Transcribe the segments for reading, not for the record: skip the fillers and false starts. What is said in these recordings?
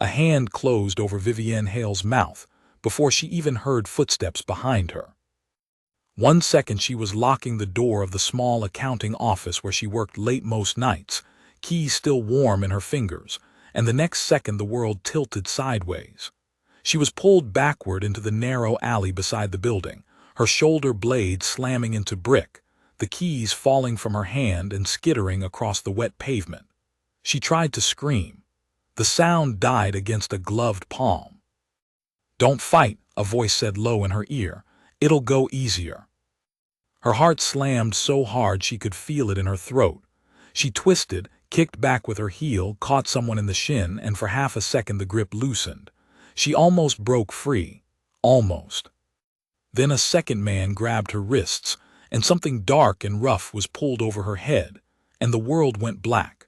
A hand closed over Vivienne Hale's mouth before she even heard footsteps behind her. 1 second she was locking the door of the small accounting office where she worked late most nights, keys still warm in her fingers, and the next second the world tilted sideways. She was pulled backward into the narrow alley beside the building, her shoulder blade slamming into brick, the keys falling from her hand and skittering across the wet pavement. She tried to scream. The sound died against a gloved palm. "Don't fight," a voice said low in her ear. "It'll go easier." Her heart slammed so hard she could feel it in her throat. She twisted, kicked back with her heel, caught someone in the shin, and for half a second the grip loosened. She almost broke free. Almost. Then a second man grabbed her wrists, and something dark and rough was pulled over her head, and the world went black.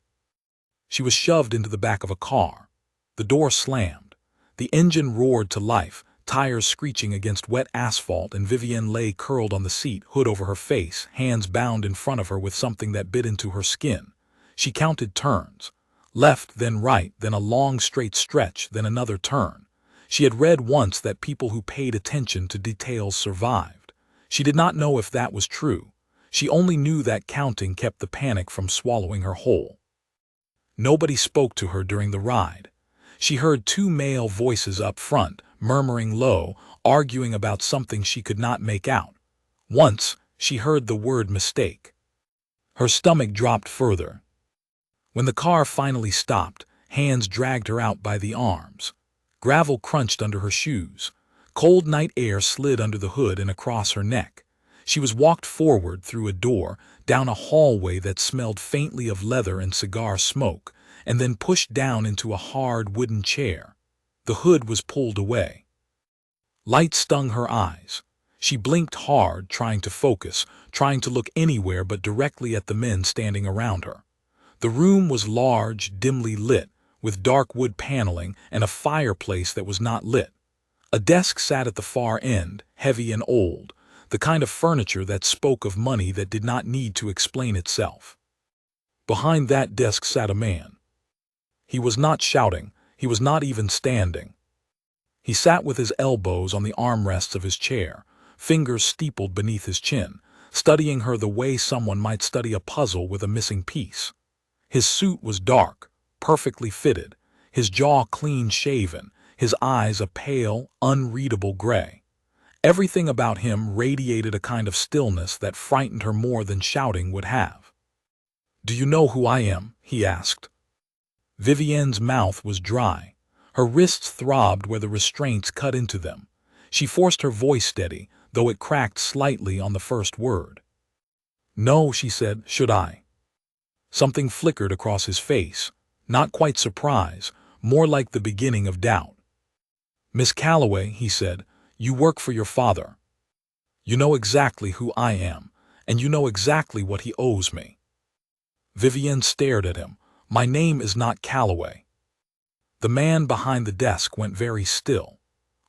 She was shoved into the back of a car. The door slammed. The engine roared to life, tires screeching against wet asphalt, and Vivienne lay curled on the seat, hood over her face, hands bound in front of her with something that bit into her skin. She counted turns. Left, then right, then a long straight stretch, then another turn. She had read once that people who paid attention to details survived. She did not know if that was true. She only knew that counting kept the panic from swallowing her whole. Nobody spoke to her during the ride. She heard two male voices up front, murmuring low, arguing about something she could not make out. Once, she heard the word mistake. Her stomach dropped further. When the car finally stopped, hands dragged her out by the arms. Gravel crunched under her shoes. Cold night air slid under the hood and across her neck. She was walked forward through a door, down a hallway that smelled faintly of leather and cigar smoke, and then pushed down into a hard wooden chair. The hood was pulled away. Light stung her eyes. She blinked hard, trying to focus, trying to look anywhere but directly at the men standing around her. The room was large, dimly lit, with dark wood paneling and a fireplace that was not lit. A desk sat at the far end, heavy and old, the kind of furniture that spoke of money that did not need to explain itself. Behind that desk sat a man. He was not shouting, he was not even standing. He sat with his elbows on the armrests of his chair, fingers steepled beneath his chin, studying her the way someone might study a puzzle with a missing piece. His suit was dark, perfectly fitted, his jaw clean-shaven, his eyes a pale, unreadable gray. Everything about him radiated a kind of stillness that frightened her more than shouting would have. "Do you know who I am?" he asked. Vivienne's mouth was dry. Her wrists throbbed where the restraints cut into them. She forced her voice steady, though it cracked slightly on the first word. "No," she said, "should I?" Something flickered across his face, not quite surprise, more like the beginning of doubt. "Miss Calloway," he said, "you work for your father. You know exactly who I am, and you know exactly what he owes me." Vivienne stared at him. "My name is not Calloway." The man behind the desk went very still.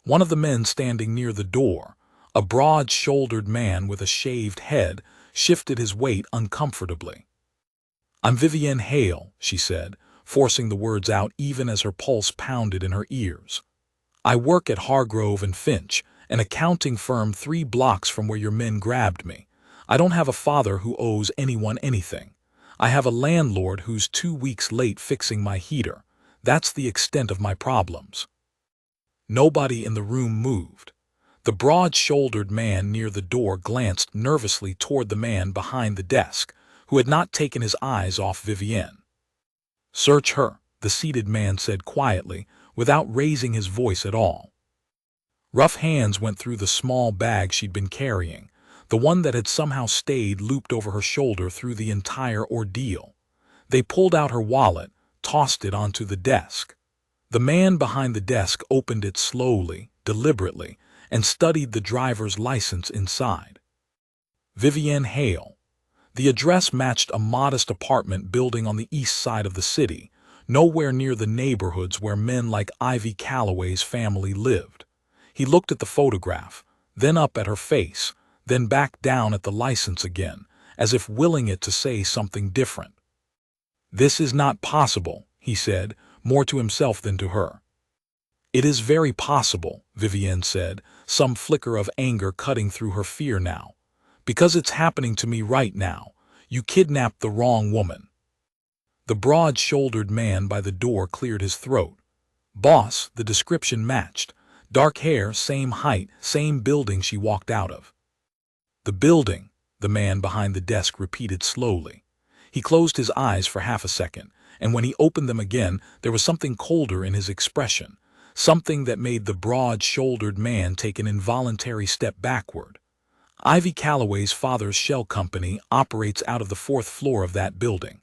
One of the men standing near the door, a broad-shouldered man with a shaved head, shifted his weight uncomfortably. "I'm Vivienne Hale," she said, forcing the words out even as her pulse pounded in her ears. "I work at Hargrove and Finch, an accounting firm 3 blocks from where your men grabbed me. I don't have a father who owes anyone anything. I have a landlord who's 2 weeks late fixing my heater. That's the extent of my problems." Nobody in the room moved. The broad-shouldered man near the door glanced nervously toward the man behind the desk, who had not taken his eyes off Vivienne. "Search her," the seated man said quietly, without raising his voice at all. Rough hands went through the small bag she'd been carrying, the one that had somehow stayed looped over her shoulder through the entire ordeal. They pulled out her wallet, tossed it onto the desk. The man behind the desk opened it slowly, deliberately, and studied the driver's license inside. Vivienne Hale. The address matched a modest apartment building on the east side of the city, nowhere near the neighborhoods where men like Ivy Calloway's family lived. He looked at the photograph, then up at her face, then back down at the license again, as if willing it to say something different. "This is not possible," he said, more to himself than to her. It is very possible, Vivienne said, some flicker of anger cutting through her fear now. Because it's happening to me right now. You kidnapped the wrong woman. The broad-shouldered man by the door cleared his throat. Boss, the description matched. Dark hair, same height, same building she walked out of. The building, the man behind the desk repeated slowly. He closed his eyes for half a second, and when he opened them again, there was something colder in his expression, something that made the broad-shouldered man take an involuntary step backward. Ivy Calloway's father's shell company operates out of the 4th floor of that building.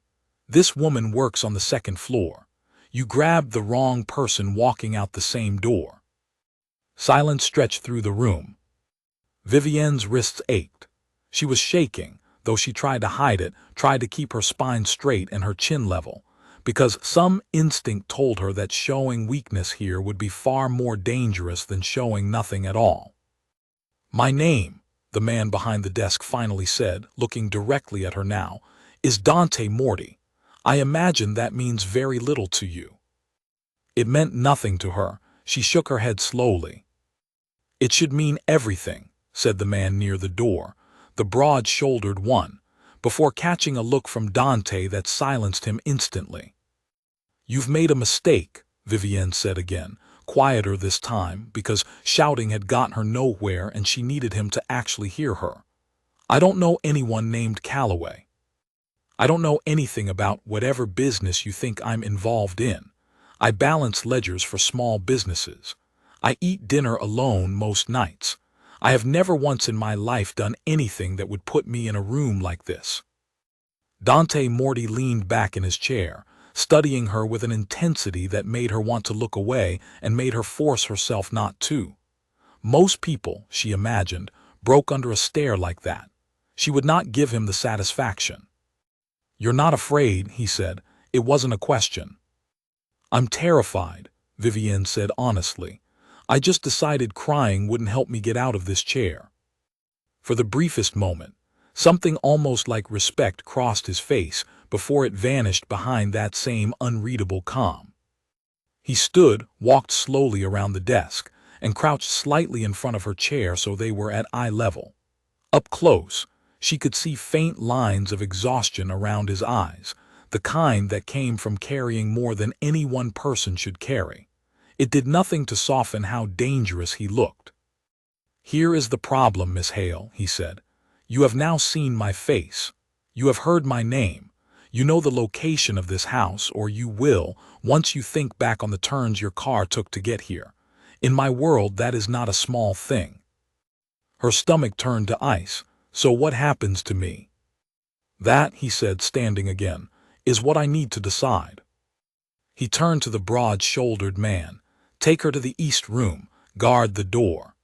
This woman works on the 2nd floor. You grabbed the wrong person walking out the same door. Silence stretched through the room. Vivienne's wrists ached. She was shaking, though she tried to hide it, tried to keep her spine straight and her chin level, because some instinct told her that showing weakness here would be far more dangerous than showing nothing at all. "My name," the man behind the desk finally said, looking directly at her now, "is Dante Morty. I imagine that means very little to you." It meant nothing to her. She shook her head slowly. "It should mean everything," said the man near the door, the broad-shouldered one, before catching a look from Dante that silenced him instantly. "You've made a mistake," Vivienne said again, quieter this time because shouting had gotten her nowhere and she needed him to actually hear her. "I don't know anyone named Calloway. I don't know anything about whatever business you think I'm involved in. I balance ledgers for small businesses. I eat dinner alone most nights. I have never once in my life done anything that would put me in a room like this." Dante Morty leaned back in his chair, studying her with an intensity that made her want to look away and made her force herself not to. Most people, she imagined, broke under a stare like that. She would not give him the satisfaction. "You're not afraid," he said. "It wasn't a question." "I'm terrified," Vivienne said honestly. "I just decided crying wouldn't help me get out of this chair." For the briefest moment, something almost like respect crossed his face before it vanished behind that same unreadable calm. He stood, walked slowly around the desk, and crouched slightly in front of her chair so they were at eye level. Up close, she could see faint lines of exhaustion around his eyes, the kind that came from carrying more than any one person should carry. It did nothing to soften how dangerous he looked. "Here is the problem, Miss Hale," he said. "You have now seen my face. You have heard my name. You know the location of this house, or you will, once you think back on the turns your car took to get here. In my world, that is not a small thing." Her stomach turned to ice. "So what happens to me?" "That," he said, standing again, "is what I need to decide." He turned to the broad-shouldered man. "Take her to the east room. Guard the door.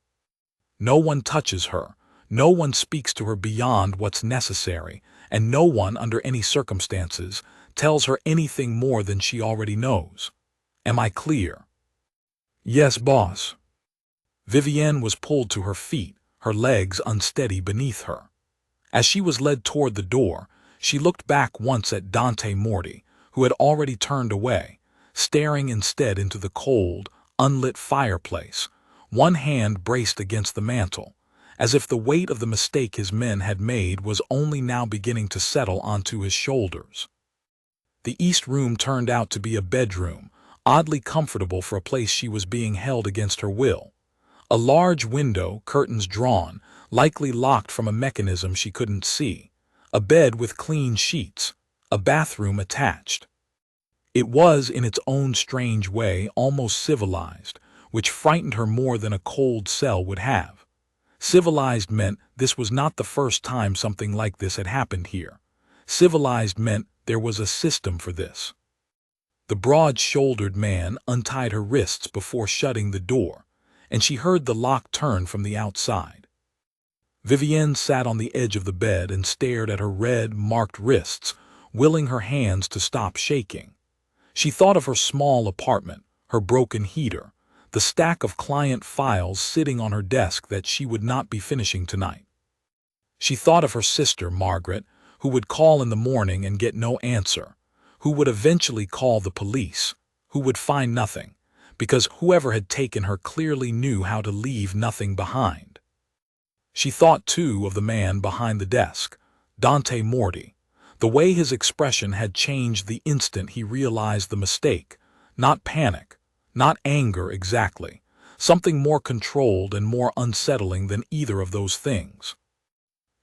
No one touches her. No one speaks to her beyond what's necessary, and no one, under any circumstances, tells her anything more than she already knows. Am I clear?" "Yes, boss." Vivienne was pulled to her feet, her legs unsteady beneath her. As she was led toward the door, she looked back once at Dante Morty, who had already turned away, staring instead into the cold, unlit fireplace, one hand braced against the mantel, as if the weight of the mistake his men had made was only now beginning to settle onto his shoulders. The east room turned out to be a bedroom, oddly comfortable for a place she was being held against her will. A large window, curtains drawn, likely locked from a mechanism she couldn't see. A bed with clean sheets. A bathroom attached. It was, in its own strange way, almost civilized, which frightened her more than a cold cell would have. Civilized meant this was not the first time something like this had happened here. Civilized meant there was a system for this. The broad-shouldered man untied her wrists before shutting the door, and she heard the lock turn from the outside. Vivienne sat on the edge of the bed and stared at her red, marked wrists, willing her hands to stop shaking. She thought of her small apartment, her broken heater, the stack of client files sitting on her desk that she would not be finishing tonight. She thought of her sister, Margaret, who would call in the morning and get no answer, who would eventually call the police, who would find nothing, because whoever had taken her clearly knew how to leave nothing behind. She thought, too, of the man behind the desk, Dante Morty. The way his expression had changed the instant he realized the mistake. Not panic, not anger exactly. Something more controlled and more unsettling than either of those things.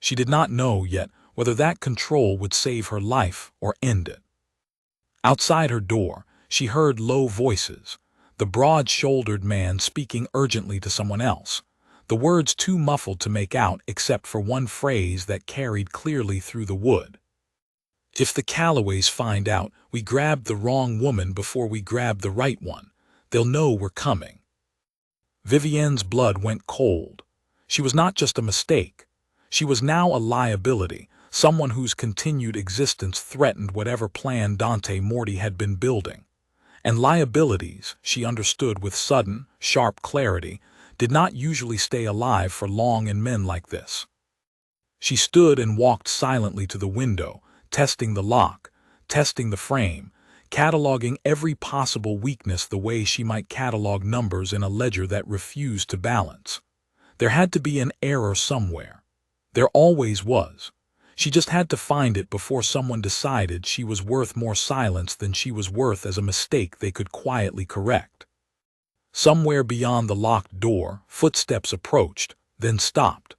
She did not know yet whether that control would save her life or end it. Outside her door, she heard low voices, the broad-shouldered man speaking urgently to someone else, the words too muffled to make out except for one phrase that carried clearly through the wood. "If the Callaways find out we grabbed the wrong woman before we grabbed the right one, they'll know we're coming." Vivienne's blood went cold. She was not just a mistake. She was now a liability, someone whose continued existence threatened whatever plan Dante Morty had been building. And liabilities, she understood with sudden, sharp clarity, did not usually stay alive for long in men like this. She stood and walked silently to the window, testing the lock, testing the frame, cataloging every possible weakness the way she might catalog numbers in a ledger that refused to balance. There had to be an error somewhere. There always was. She just had to find it before someone decided she was worth more silence than she was worth as a mistake they could quietly correct. Somewhere beyond the locked door, footsteps approached, then stopped.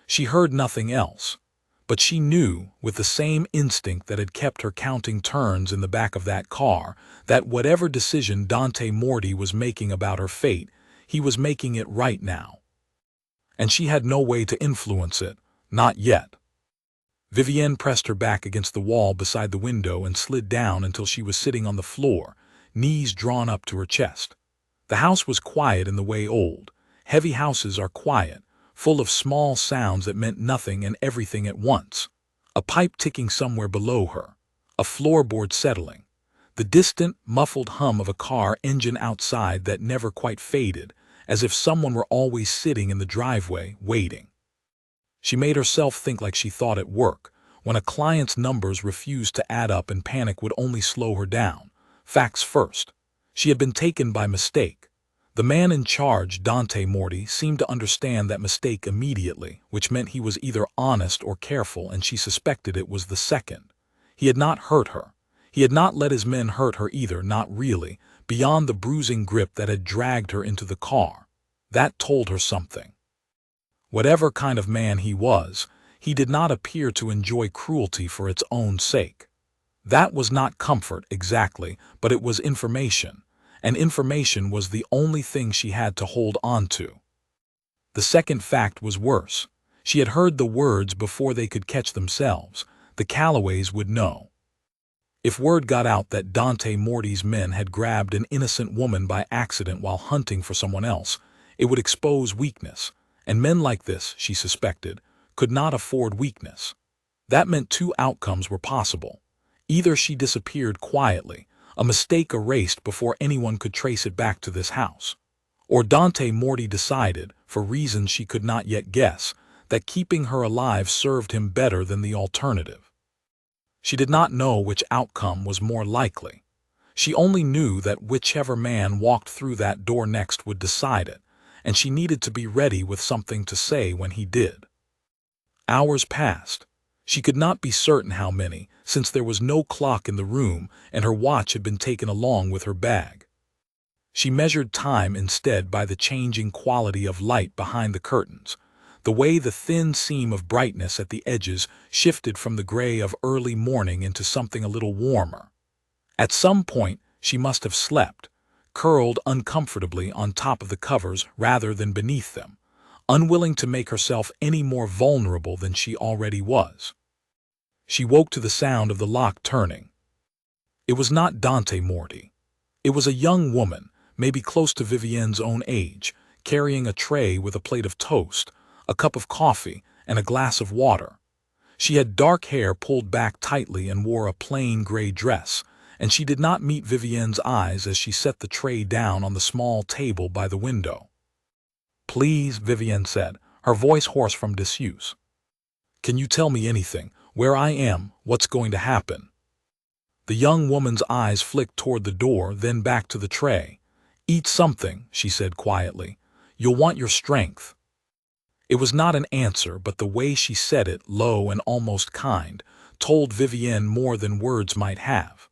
She heard nothing else. But she knew, with the same instinct that had kept her counting turns in the back of that car, that whatever decision Dante Morty was making about her fate, he was making it right now. And she had no way to influence it, not yet. Vivienne pressed her back against the wall beside the window and slid down until she was sitting on the floor, knees drawn up to her chest. The house was quiet in the way old, heavy houses are quiet, full of small sounds that meant nothing and everything at once. A pipe ticking somewhere below her, a floorboard settling, the distant, muffled hum of a car engine outside that never quite faded, as if someone were always sitting in the driveway, waiting. She made herself think like she thought at work, when a client's numbers refused to add up and panic would only slow her down. Facts first. She had been taken by mistake. The man in charge, Dante Morty, seemed to understand that mistake immediately, which meant he was either honest or careful, and she suspected it was the second. He had not hurt her. He had not let his men hurt her either, not really, beyond the bruising grip that had dragged her into the car. That told her something. Whatever kind of man he was, he did not appear to enjoy cruelty for its own sake. That was not comfort, exactly, but it was information, and information was the only thing she had to hold on to. The second fact was worse. She had heard the words before they could catch themselves. The Callaways would know. If word got out that Dante Morty's men had grabbed an innocent woman by accident while hunting for someone else, it would expose weakness. And men like this, she suspected, could not afford weakness. That meant two outcomes were possible. Either she disappeared quietly, a mistake erased before anyone could trace it back to this house, or Dante Morty decided, for reasons she could not yet guess, that keeping her alive served him better than the alternative. She did not know which outcome was more likely. She only knew that whichever man walked through that door next would decide it, and she needed to be ready with something to say when he did. Hours passed. She could not be certain how many, since there was no clock in the room and her watch had been taken along with her bag. She measured time instead by the changing quality of light behind the curtains, the way the thin seam of brightness at the edges shifted from the gray of early morning into something a little warmer. At some point, she must have slept, curled uncomfortably on top of the covers rather than beneath them, unwilling to make herself any more vulnerable than she already was. She woke to the sound of the lock turning. It was not Dante Morty. It was a young woman, maybe close to Vivienne's own age, carrying a tray with a plate of toast, a cup of coffee, and a glass of water. She had dark hair pulled back tightly and wore a plain gray dress, and she did not meet Vivienne's eyes as she set the tray down on the small table by the window. "Please," Vivienne said, her voice hoarse from disuse. "Can you tell me anything? Where I am? What's going to happen?" The young woman's eyes flicked toward the door, then back to the tray. Eat something, she said quietly. You'll want your strength. It was not an answer, but the way she said it, low and almost kind, told Vivienne more than words might have.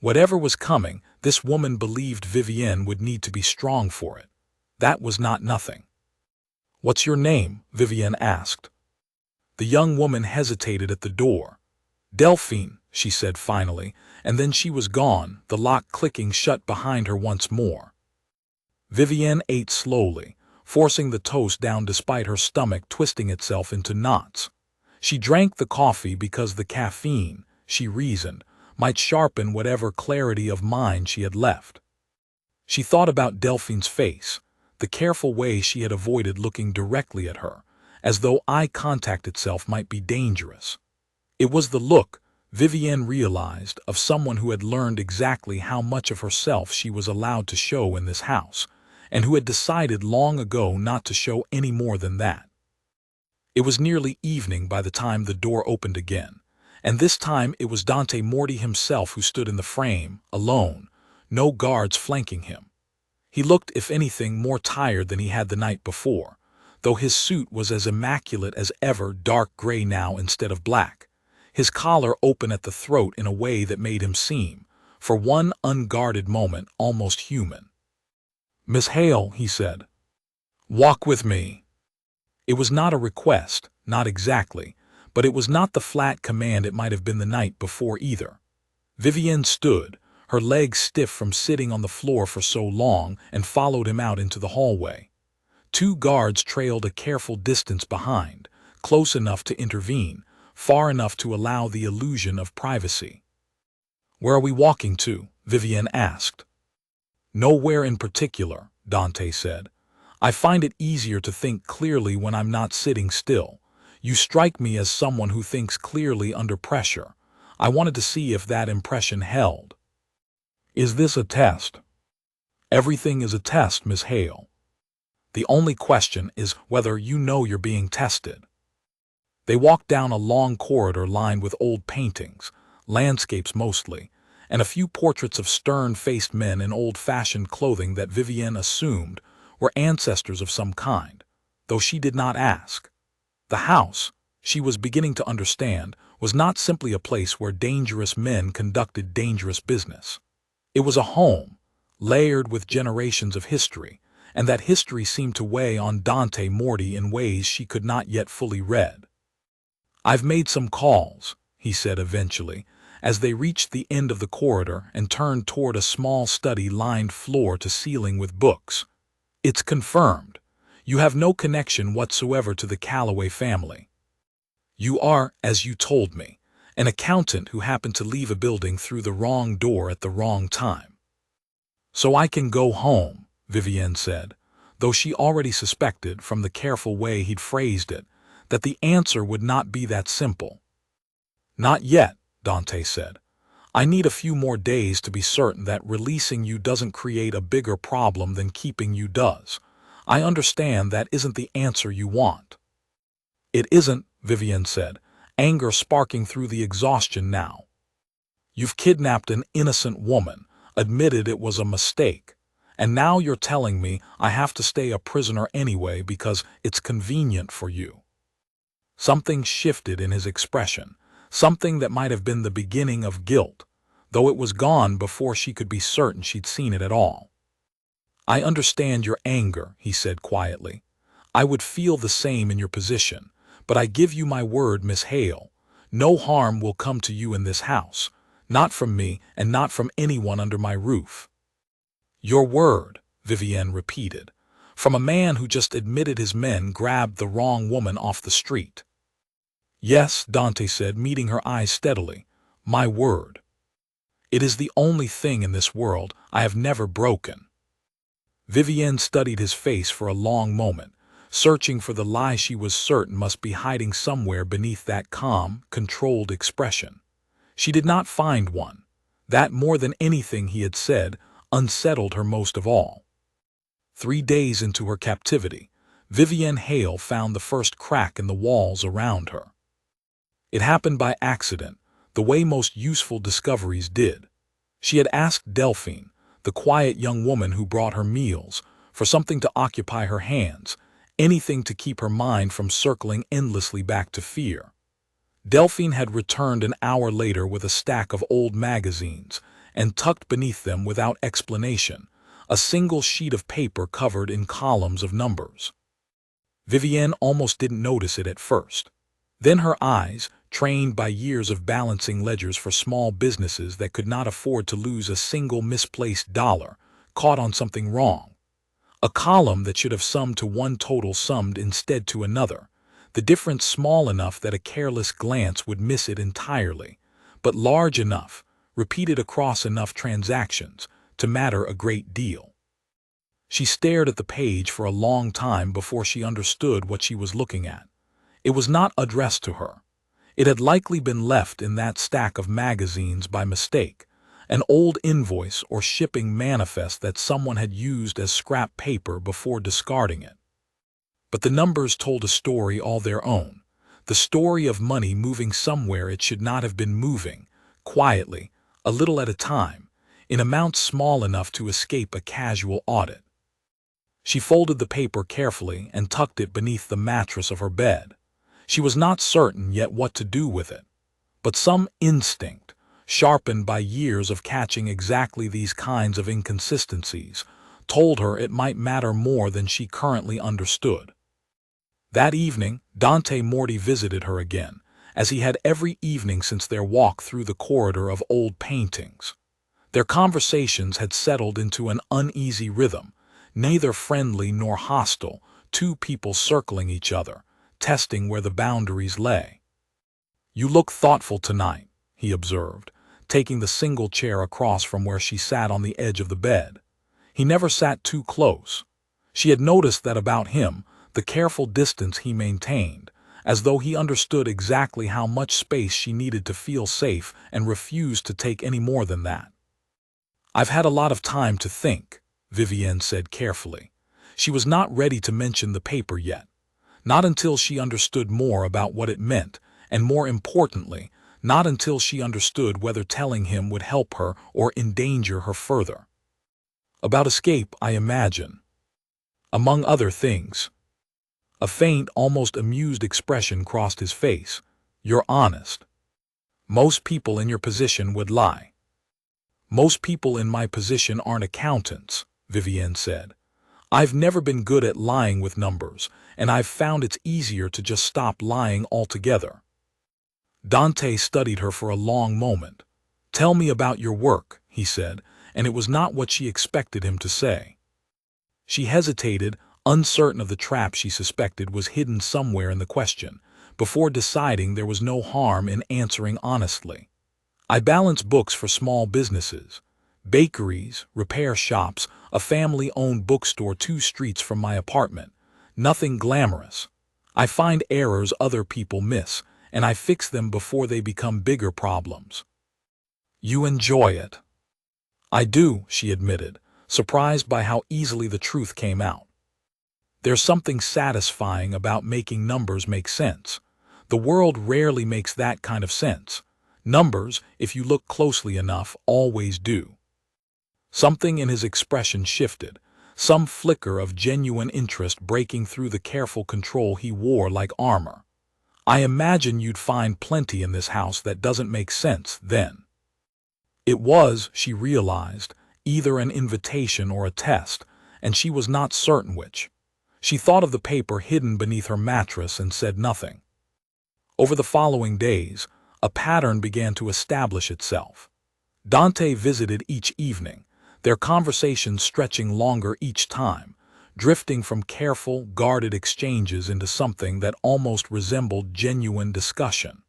Whatever was coming, this woman believed Vivienne would need to be strong for it. That was not nothing. "What's your name?" Vivienne asked. The young woman hesitated at the door. "Delphine," she said finally, and then she was gone, the lock clicking shut behind her once more. Vivienne ate slowly, forcing the toast down despite her stomach twisting itself into knots. She drank the coffee because the caffeine, she reasoned, might sharpen whatever clarity of mind she had left. She thought about Delphine's face, the careful way she had avoided looking directly at her, as though eye contact itself might be dangerous. It was the look, Vivienne realized, of someone who had learned exactly how much of herself she was allowed to show in this house, and who had decided long ago not to show any more than that. It was nearly evening by the time the door opened again, and this time it was Dante Morty himself who stood in the frame, alone, no guards flanking him. He looked, if anything, more tired than he had the night before, though his suit was as immaculate as ever, dark gray now instead of black, his collar open at the throat in a way that made him seem, for one unguarded moment, almost human. "Miss Hale," he said, "walk with me." It was not a request, not exactly, but it was not the flat command it might have been the night before either. Vivienne stood, her legs stiff from sitting on the floor for so long, and followed him out into the hallway. Two guards trailed a careful distance behind, close enough to intervene, far enough to allow the illusion of privacy. "Where are we walking to?" Vivienne asked. "Nowhere in particular," Dante said. "I find it easier to think clearly when I'm not sitting still. You strike me as someone who thinks clearly under pressure. I wanted to see if that impression held." "Is this a test?" "Everything is a test, Miss Hale. The only question is whether you know you're being tested." They walked down a long corridor lined with old paintings, landscapes mostly, and a few portraits of stern-faced men in old-fashioned clothing that Vivienne assumed were ancestors of some kind, though she did not ask. The house, she was beginning to understand, was not simply a place where dangerous men conducted dangerous business. It was a home, layered with generations of history, and that history seemed to weigh on Dante Morty in ways she could not yet fully read. "I've made some calls," he said eventually, as they reached the end of the corridor and turned toward a small study lined floor to ceiling with books. "It's confirmed. You have no connection whatsoever to the Calloway family. You are, as you told me, an accountant who happened to leave a building through the wrong door at the wrong time." "So I can go home," Vivienne said, though she already suspected, from the careful way he'd phrased it, that the answer would not be that simple. "Not yet," Dante said. "I need a few more days to be certain that releasing you doesn't create a bigger problem than keeping you does. I understand that isn't the answer you want." "It isn't," Vivienne said, anger sparking through the exhaustion now. "You've kidnapped an innocent woman, admitted it was a mistake, and now you're telling me I have to stay a prisoner anyway because it's convenient for you." Something shifted in his expression, something that might have been the beginning of guilt, though it was gone before she could be certain she'd seen it at all. "I understand your anger," he said quietly. "I would feel the same in your position, but I give you my word, Miss Hale, no harm will come to you in this house, not from me and not from anyone under my roof." "Your word," Vivienne repeated, from a man who just admitted his men grabbed the wrong woman off the street. "Yes," Dante said, meeting her eyes steadily, "my word. It is the only thing in this world I have never broken." Vivienne studied his face for a long moment, searching for the lie she was certain must be hiding somewhere beneath that calm, controlled expression. She did not find one. That, more than anything he had said, unsettled her most of all. 3 days into her captivity, Vivienne Hale found the first crack in the walls around her. It happened by accident, the way most useful discoveries did. She had asked Delphine, the quiet young woman who brought her meals, for something to occupy her hands, anything to keep her mind from circling endlessly back to fear. Delphine had returned an hour later with a stack of old magazines, and tucked beneath them without explanation, a single sheet of paper covered in columns of numbers. Vivienne almost didn't notice it at first. Then her eyes, trained by years of balancing ledgers for small businesses that could not afford to lose a single misplaced dollar, caught on something wrong. A column that should have summed to one total summed instead to another, the difference small enough that a careless glance would miss it entirely, but large enough, repeated across enough transactions, to matter a great deal. She stared at the page for a long time before she understood what she was looking at. It was not addressed to her. It had likely been left in that stack of magazines by mistake, an old invoice or shipping manifest that someone had used as scrap paper before discarding it. But the numbers told a story all their own, the story of money moving somewhere it should not have been moving, quietly, a little at a time, in amounts small enough to escape a casual audit. She folded the paper carefully and tucked it beneath the mattress of her bed. She was not certain yet what to do with it, but some instinct, sharpened by years of catching exactly these kinds of inconsistencies, told her it might matter more than she currently understood. That evening, Dante Morty visited her again, as he had every evening since their walk through the corridor of old paintings. Their conversations had settled into an uneasy rhythm, neither friendly nor hostile, two people circling each other, testing where the boundaries lay. "You look thoughtful tonight," he observed, taking the single chair across from where she sat on the edge of the bed. He never sat too close. She had noticed that about him, the careful distance he maintained, as though he understood exactly how much space she needed to feel safe and refused to take any more than that. "I've had a lot of time to think," Vivienne said carefully. She was not ready to mention the paper yet, not until she understood more about what it meant, and more importantly, not until she understood whether telling him would help her or endanger her further. "About escape, I imagine. Among other things." A faint, almost amused expression crossed his face. "You're honest. Most people in your position would lie." "Most people in my position aren't accountants," Vivienne said. "I've never been good at lying with numbers, and I've found it's easier to just stop lying altogether." Dante studied her for a long moment. "Tell me about your work," he said, and it was not what she expected him to say. She hesitated, uncertain of the trap she suspected was hidden somewhere in the question, before deciding there was no harm in answering honestly. "I balance books for small businesses, bakeries, repair shops, a family-owned bookstore 2 streets from my apartment. Nothing glamorous. I find errors other people miss, and I fix them before they become bigger problems." "You enjoy it." "I do," she admitted, surprised by how easily the truth came out. "There's something satisfying about making numbers make sense. The world rarely makes that kind of sense. Numbers, if you look closely enough, always do." Something in his expression shifted, some flicker of genuine interest breaking through the careful control he wore like armor. "I imagine you'd find plenty in this house that doesn't make sense, then." It was, she realized, either an invitation or a test, and she was not certain which. She thought of the paper hidden beneath her mattress and said nothing. Over the following days, a pattern began to establish itself. Dante visited each evening, their conversations stretching longer each time, drifting from careful, guarded exchanges into something that almost resembled genuine discussion.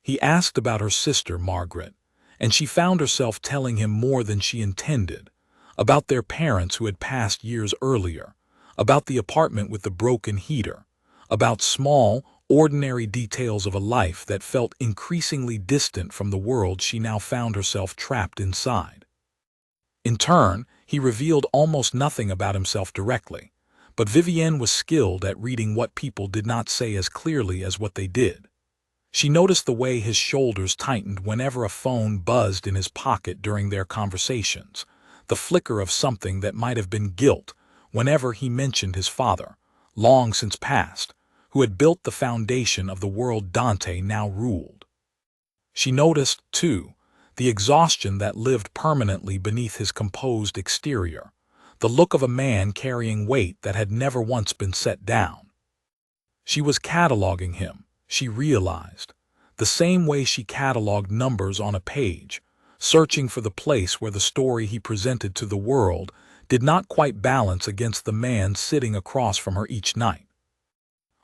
He asked about her sister, Margaret, and she found herself telling him more than she intended, about their parents who had passed years earlier, about the apartment with the broken heater, about small, ordinary details of a life that felt increasingly distant from the world she now found herself trapped inside. In turn, he revealed almost nothing about himself directly, but Vivienne was skilled at reading what people did not say as clearly as what they did. She noticed the way his shoulders tightened whenever a phone buzzed in his pocket during their conversations, the flicker of something that might have been guilt whenever he mentioned his father, long since passed, who had built the foundation of the world Dante now ruled. She noticed, too, the exhaustion that lived permanently beneath his composed exterior, the look of a man carrying weight that had never once been set down. She was cataloging him, she realized, the same way she cataloged numbers on a page, searching for the place where the story he presented to the world did not quite balance against the man sitting across from her each night.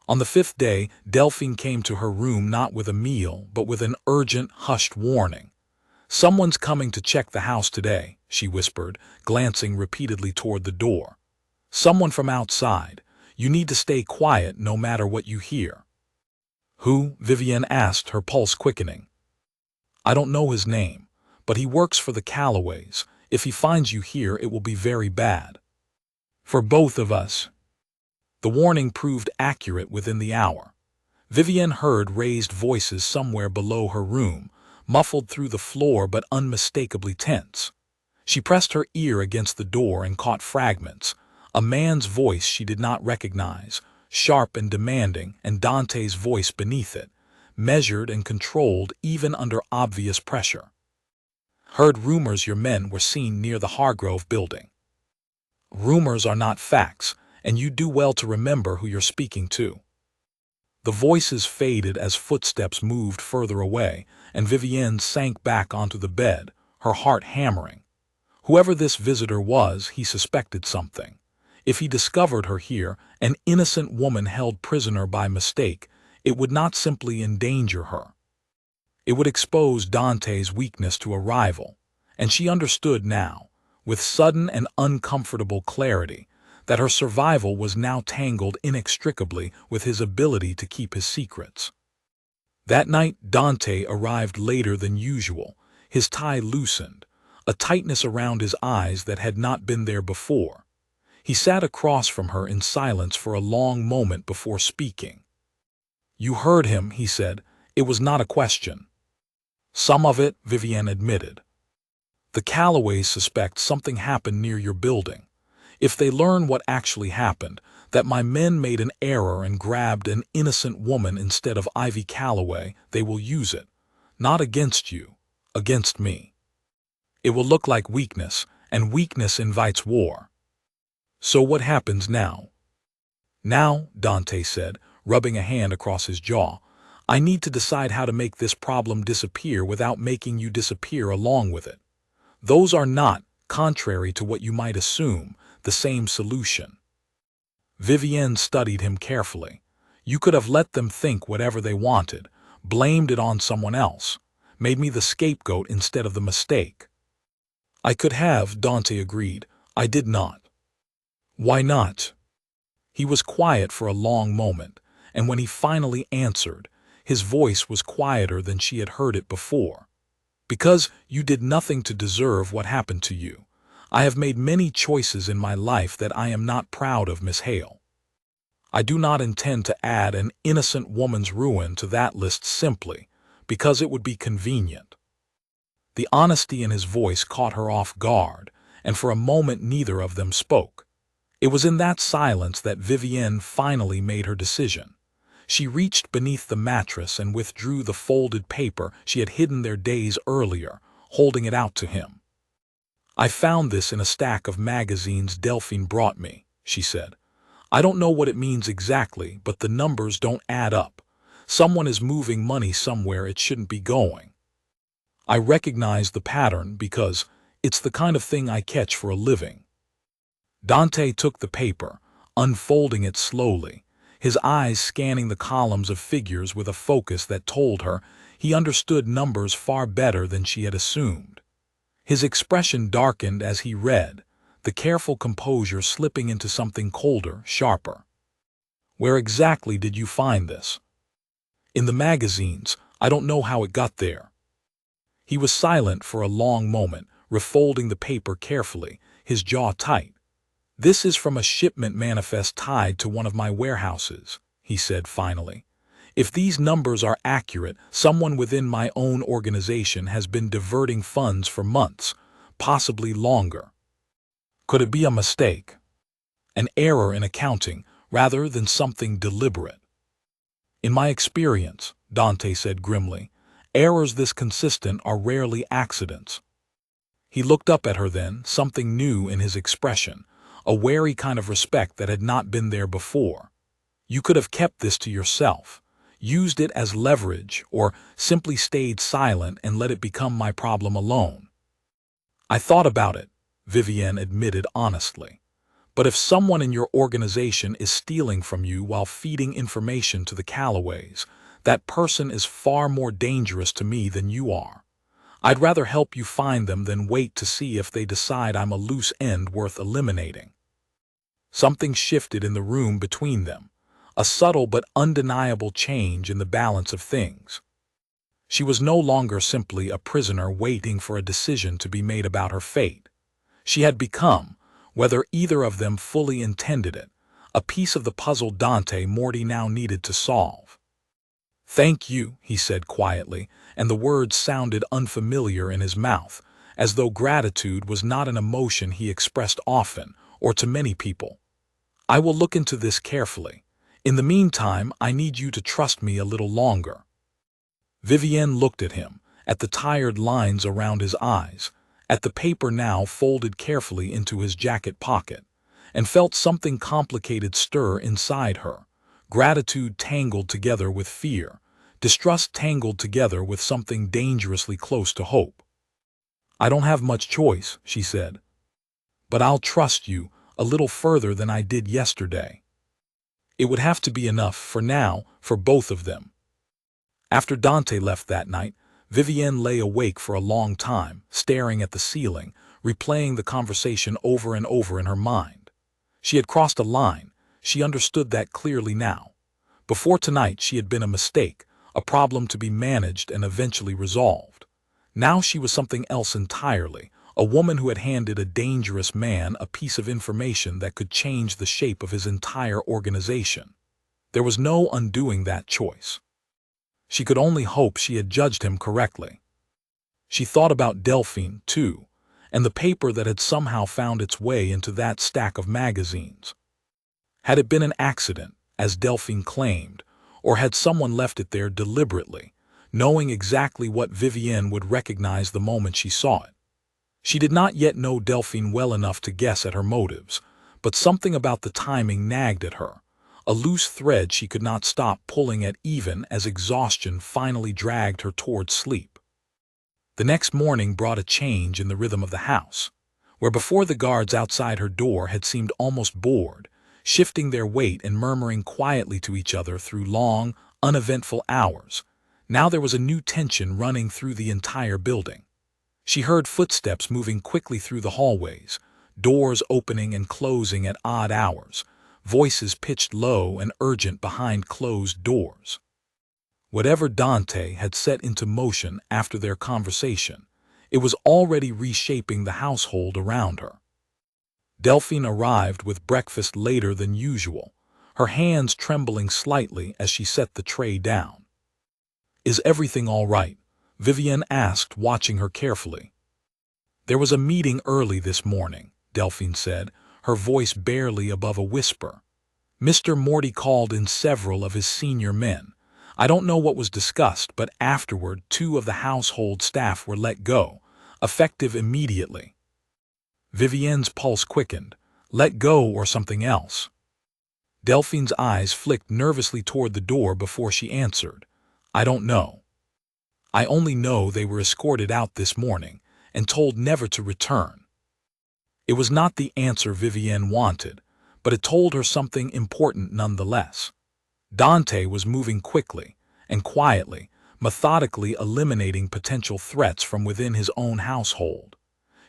On the fifth day, Delphine came to her room not with a meal, but with an urgent, hushed warning. "Someone's coming to check the house today," she whispered, glancing repeatedly toward the door. "Someone from outside. You need to stay quiet no matter what you hear." "Who?" Vivienne asked, her pulse quickening. "I don't know his name, but he works for the Callaways. If he finds you here, it will be very bad. For both of us." The warning proved accurate within the hour. Vivienne heard raised voices somewhere below her room, muffled through the floor but unmistakably tense. She pressed her ear against the door and caught fragments, a man's voice she did not recognize, sharp and demanding, and Dante's voice beneath it, measured and controlled even under obvious pressure. "Heard rumors your men were seen near the Hargrove building." "Rumors are not facts, and you do well to remember who you're speaking to." The voices faded as footsteps moved further away, and Vivienne sank back onto the bed, her heart hammering. Whoever this visitor was, he suspected something. If he discovered her here, an innocent woman held prisoner by mistake, it would not simply endanger her. It would expose Dante's weakness to a rival, and she understood now, with sudden and uncomfortable clarity, that her survival was now tangled inextricably with his ability to keep his secrets. That night, Dante arrived later than usual, his tie loosened, a tightness around his eyes that had not been there before. He sat across from her in silence for a long moment before speaking. "You heard him," he said. "It was not a question." "Some of it," Vivienne admitted. "The Callaways suspect something happened near your building. If they learn what actually happened, that my men made an error and grabbed an innocent woman instead of Ivy Callaway, they will use it. Not against you, against me. It will look like weakness, and weakness invites war. So what happens now?" "Now," Dante said, rubbing a hand across his jaw, "I need to decide how to make this problem disappear without making you disappear along with it. Those are not, contrary to what you might assume, the same solution." Vivienne studied him carefully. "You could have let them think whatever they wanted, blamed it on someone else, made me the scapegoat instead of the mistake." "I could have," Dante agreed. "I did not." "Why not?" He was quiet for a long moment, and when he finally answered, his voice was quieter than she had heard it before. "Because you did nothing to deserve what happened to you. I have made many choices in my life that I am not proud of, Miss Hale. I do not intend to add an innocent woman's ruin to that list simply because it would be convenient." The honesty in his voice caught her off guard, and for a moment neither of them spoke. It was in that silence that Vivienne finally made her decision. She reached beneath the mattress and withdrew the folded paper she had hidden there days earlier, holding it out to him. "I found this in a stack of magazines Delphine brought me," she said. "I don't know what it means exactly, but the numbers don't add up. Someone is moving money somewhere it shouldn't be going. I recognize the pattern because it's the kind of thing I catch for a living." Dante took the paper, unfolding it slowly, his eyes scanning the columns of figures with a focus that told her he understood numbers far better than she had assumed. His expression darkened as he read, the careful composure slipping into something colder, sharper. "Where exactly did you find this?" "In the magazines. I don't know how it got there." He was silent for a long moment, refolding the paper carefully, his jaw tight. "This is from a shipment manifest tied to one of my warehouses," he said finally. "If these numbers are accurate, someone within my own organization has been diverting funds for months, possibly longer. Could it be a mistake? An error in accounting, rather than something deliberate? In my experience, Dante said grimly, errors this consistent are rarely accidents. He looked up at her then, something new in his expression, a wary kind of respect that had not been there before. You could have kept this to yourself, used it as leverage, or simply stayed silent and let it become my problem alone. I thought about it, Vivienne admitted honestly. But if someone in your organization is stealing from you while feeding information to the Callaways, that person is far more dangerous to me than you are. I'd rather help you find them than wait to see if they decide I'm a loose end worth eliminating. Something shifted in the room between them, a subtle but undeniable change in the balance of things. She was no longer simply a prisoner waiting for a decision to be made about her fate. She had become, whether either of them fully intended it, a piece of the puzzle Dante Morty now needed to solve. "Thank you," he said quietly, and the words sounded unfamiliar in his mouth, as though gratitude was not an emotion he expressed often, or to many people. "I will look into this carefully. In the meantime, I need you to trust me a little longer." Vivienne looked at him, at the tired lines around his eyes, at the paper now folded carefully into his jacket pocket, and felt something complicated stir inside her. Gratitude tangled together with fear, distrust tangled together with something dangerously close to hope. "I don't have much choice," she said. "But I'll trust you a little further than I did yesterday." It would have to be enough, for now, for both of them. After Dante left that night, Vivienne lay awake for a long time, staring at the ceiling, replaying the conversation over and over in her mind. She had crossed a line. She understood that clearly now. Before tonight she had been a mistake, a problem to be managed and eventually resolved. Now she was something else entirely, a woman who had handed a dangerous man a piece of information that could change the shape of his entire organization. There was no undoing that choice. She could only hope she had judged him correctly. She thought about Delphine, too, and the paper that had somehow found its way into that stack of magazines. Had it been an accident, as Delphine claimed, or had someone left it there deliberately, knowing exactly what Vivienne would recognize the moment she saw it? She did not yet know Delphine well enough to guess at her motives, but something about the timing nagged at her, a loose thread she could not stop pulling at even as exhaustion finally dragged her toward sleep. The next morning brought a change in the rhythm of the house, where before the guards outside her door had seemed almost bored, shifting their weight and murmuring quietly to each other through long, uneventful hours. Now there was a new tension running through the entire building. She heard footsteps moving quickly through the hallways, doors opening and closing at odd hours, voices pitched low and urgent behind closed doors. Whatever Dante had set into motion after their conversation, it was already reshaping the household around her. Delphine arrived with breakfast later than usual, her hands trembling slightly as she set the tray down. "Is everything all right?" Vivienne asked, watching her carefully. "There was a meeting early this morning," Delphine said, her voice barely above a whisper. "Mr. Morty called in several of his senior men. I don't know what was discussed, but afterward 2 of the household staff were let go, effective immediately." Vivienne's pulse quickened. Let go or something else? Delphine's eyes flicked nervously toward the door before she answered. "I don't know. I only know they were escorted out this morning and told never to return." It was not the answer Vivienne wanted, but it told her something important nonetheless. Dante was moving quickly and quietly, methodically eliminating potential threats from within his own household.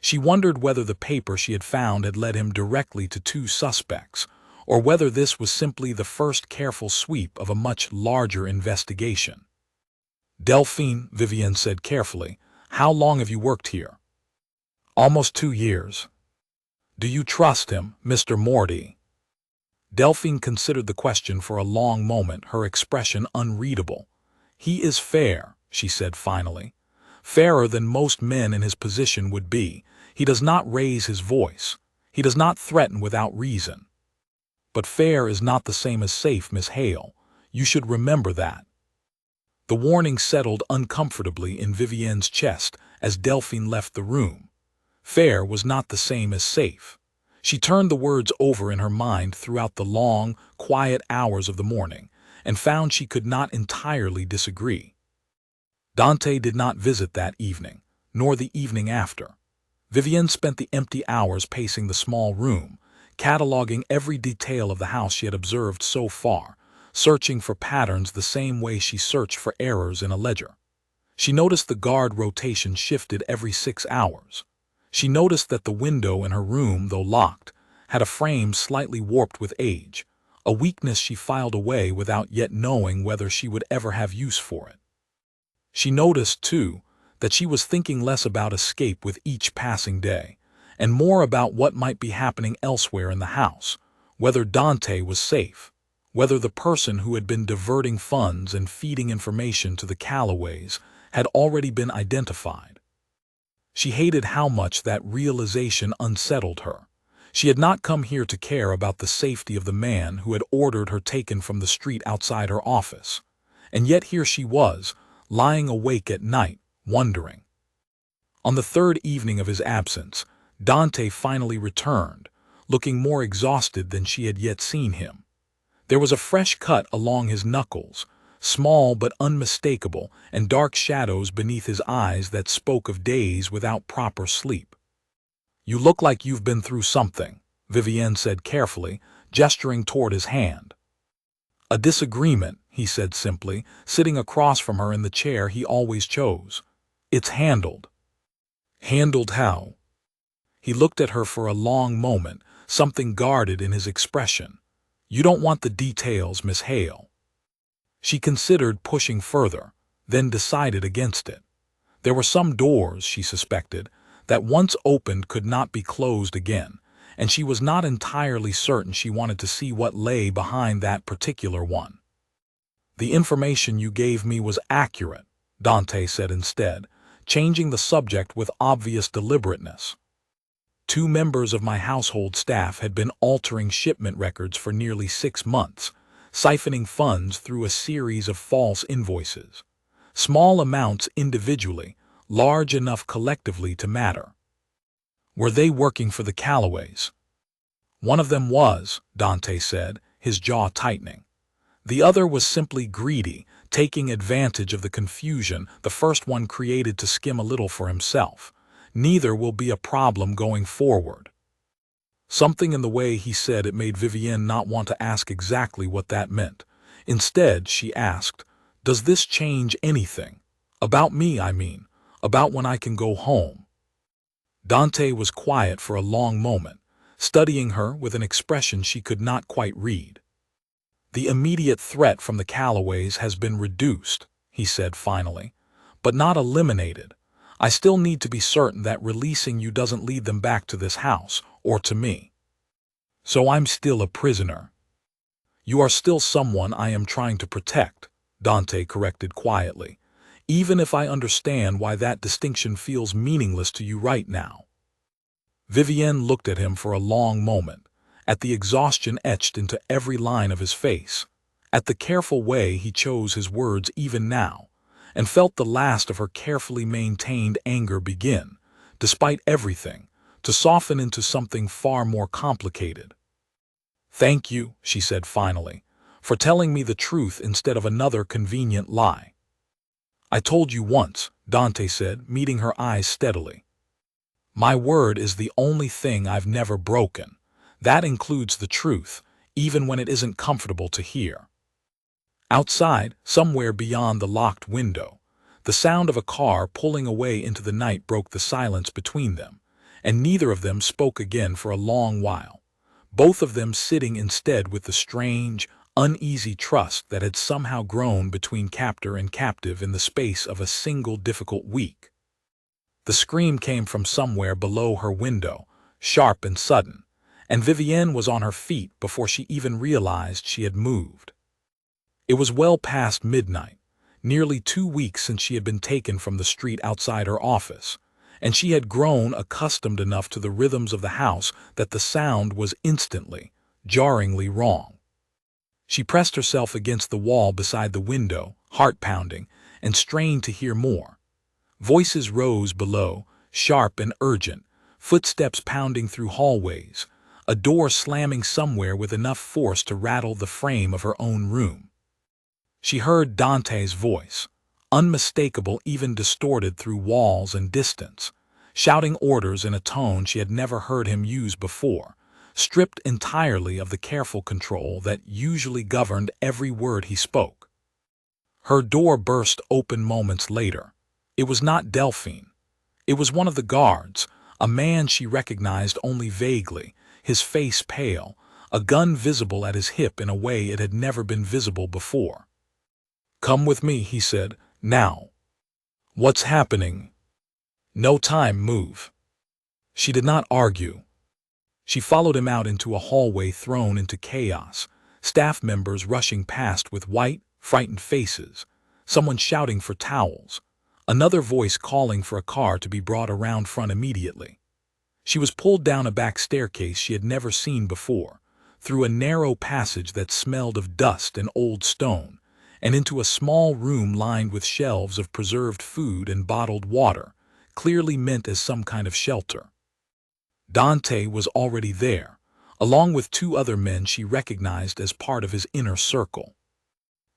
She wondered whether the paper she had found had led him directly to 2 suspects, or whether this was simply the first careful sweep of a much larger investigation. "Delphine," Vivienne said carefully, "how long have you worked here?" "Almost 2 years." "Do you trust him, Mr. Morty?" Delphine considered the question for a long moment, her expression unreadable. "He is fair," she said finally. "Fairer than most men in his position would be. He does not raise his voice. He does not threaten without reason. But fair is not the same as safe, Miss Hale. You should remember that. The warning settled uncomfortably in Vivienne's chest as Delphine left the room. Fair was not the same as safe. She turned the words over in her mind throughout the long, quiet hours of the morning and found she could not entirely disagree. Dante did not visit that evening, nor the evening after. Vivienne spent the empty hours pacing the small room, cataloging every detail of the house she had observed so far, searching for patterns the same way she searched for errors in a ledger. She noticed the guard rotation shifted every 6 hours. She noticed that the window in her room, though locked, had a frame slightly warped with age, a weakness she filed away without yet knowing whether she would ever have use for it. She noticed, too, that she was thinking less about escape with each passing day, and more about what might be happening elsewhere in the house, whether Dante was safe, whether the person who had been diverting funds and feeding information to the Callaways had already been identified. She hated how much that realization unsettled her. She had not come here to care about the safety of the man who had ordered her taken from the street outside her office, and yet here she was, lying awake at night, wondering. On the third evening of his absence, Dante finally returned, looking more exhausted than she had yet seen him. There was a fresh cut along his knuckles, small but unmistakable, and dark shadows beneath his eyes that spoke of days without proper sleep. "You look like you've been through something," Vivienne said carefully, gesturing toward his hand. "A disagreement," he said simply, sitting across from her in the chair he always chose. "It's handled." "Handled how?" He looked at her for a long moment, something guarded in his expression. "You don't want the details, Miss Hale." She considered pushing further, then decided against it. There were some doors, she suspected, that once opened could not be closed again, and she was not entirely certain she wanted to see what lay behind that particular one. "The information you gave me was accurate," Dante said instead, changing the subject with obvious deliberateness. "2 members of my household staff had been altering shipment records for nearly 6 months, siphoning funds through a series of false invoices. Small amounts individually, large enough collectively to matter." "Were they working for the Callaways?" "One of them was," Dante said, his jaw tightening. "The other was simply greedy, taking advantage of the confusion the first one created to skim a little for himself. Neither will be a problem going forward." Something in the way he said it made Vivienne not want to ask exactly what that meant. Instead, she asked, "Does this change anything? About me, I mean. About when I can go home?" Dante was quiet for a long moment, studying her with an expression she could not quite read. "The immediate threat from the Callaways has been reduced," he said finally, "but not eliminated. I still need to be certain that releasing you doesn't lead them back to this house, or to me. So I'm still a prisoner." "You are still someone I am trying to protect," Dante corrected quietly, "even if I understand why that distinction feels meaningless to you right now." Vivienne looked at him for a long moment, at the exhaustion etched into every line of his face, at the careful way he chose his words even now, and felt the last of her carefully maintained anger begin, despite everything, to soften into something far more complicated. "Thank you," she said finally, "for telling me the truth instead of another convenient lie." "I told you once," Dante said, meeting her eyes steadily. "My word is the only thing I've never broken. That includes the truth, even when it isn't comfortable to hear." Outside, somewhere beyond the locked window, the sound of a car pulling away into the night broke the silence between them, and neither of them spoke again for a long while, both of them sitting instead with the strange, uneasy trust that had somehow grown between captor and captive in the space of a single difficult week. The scream came from somewhere below her window, sharp and sudden, and Vivienne was on her feet before she even realized she had moved. It was well past midnight, nearly 2 weeks since she had been taken from the street outside her office, and she had grown accustomed enough to the rhythms of the house that the sound was instantly, jarringly wrong. She pressed herself against the wall beside the window, heart pounding, and strained to hear more. Voices rose below, sharp and urgent, footsteps pounding through hallways, a door slamming somewhere with enough force to rattle the frame of her own room. She heard Dante's voice, unmistakable even distorted through walls and distance, shouting orders in a tone she had never heard him use before, stripped entirely of the careful control that usually governed every word he spoke. Her door burst open moments later. It was not Delphine. It was one of the guards, a man she recognized only vaguely, his face pale, a gun visible at his hip in a way it had never been visible before. "Come with me," he said, "now." "What's happening?" "No time, move." She did not argue. She followed him out into a hallway thrown into chaos, staff members rushing past with white, frightened faces, someone shouting for towels, another voice calling for a car to be brought around front immediately. She was pulled down a back staircase she had never seen before, through a narrow passage that smelled of dust and old stone, and into a small room lined with shelves of preserved food and bottled water, clearly meant as some kind of shelter. Dante was already there, along with two other men she recognized as part of his inner circle.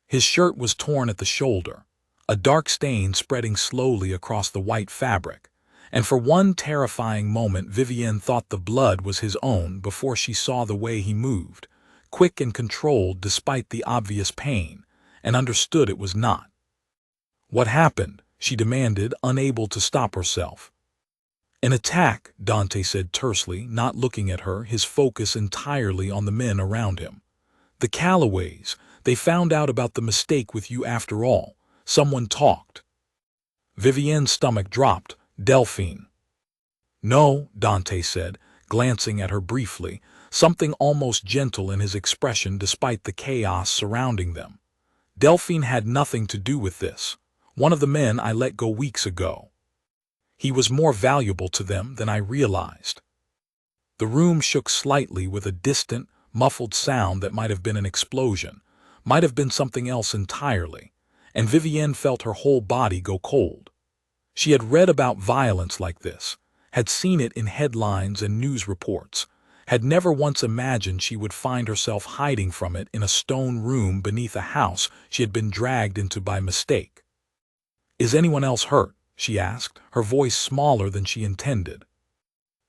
His shirt was torn at the shoulder, a dark stain spreading slowly across the white fabric, and for one terrifying moment Vivienne thought the blood was his own before she saw the way he moved, quick and controlled despite the obvious pain, and understood it was not. "What happened?" she demanded, unable to stop herself. "An attack," Dante said tersely, not looking at her, his focus entirely on the men around him. "The Callaways, they found out about the mistake with you after all. Someone talked." Vivienne's stomach dropped. "Delphine." "No," Dante said, glancing at her briefly, something almost gentle in his expression despite the chaos surrounding them. "Delphine had nothing to do with this. One of the men I let go weeks ago. He was more valuable to them than I realized." The room shook slightly with a distant, muffled sound that might have been an explosion, might have been something else entirely, and Vivienne felt her whole body go cold. She had read about violence like this, had seen it in headlines and news reports, had never once imagined she would find herself hiding from it in a stone room beneath a house she had been dragged into by mistake. "Is anyone else hurt?" she asked, her voice smaller than she intended.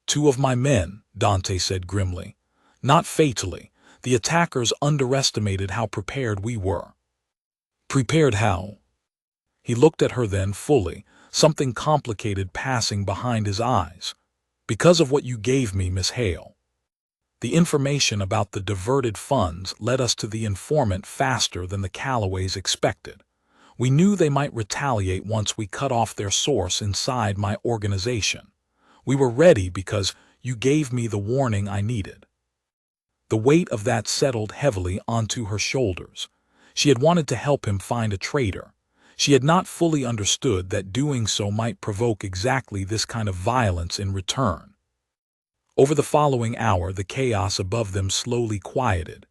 "Two of my men," Dante said grimly. "Not fatally. The attackers underestimated how prepared we were." "Prepared how?" He looked at her then fully, something complicated passing behind his eyes. "Because of what you gave me, Miss Hale. The information about the diverted funds led us to the informant faster than the Callaways expected. We knew they might retaliate once we cut off their source inside my organization. We were ready because you gave me the warning I needed." The weight of that settled heavily onto her shoulders. She had wanted to help him find a traitor. She had not fully understood that doing so might provoke exactly this kind of violence in return. Over the following hour, the chaos above them slowly quieted.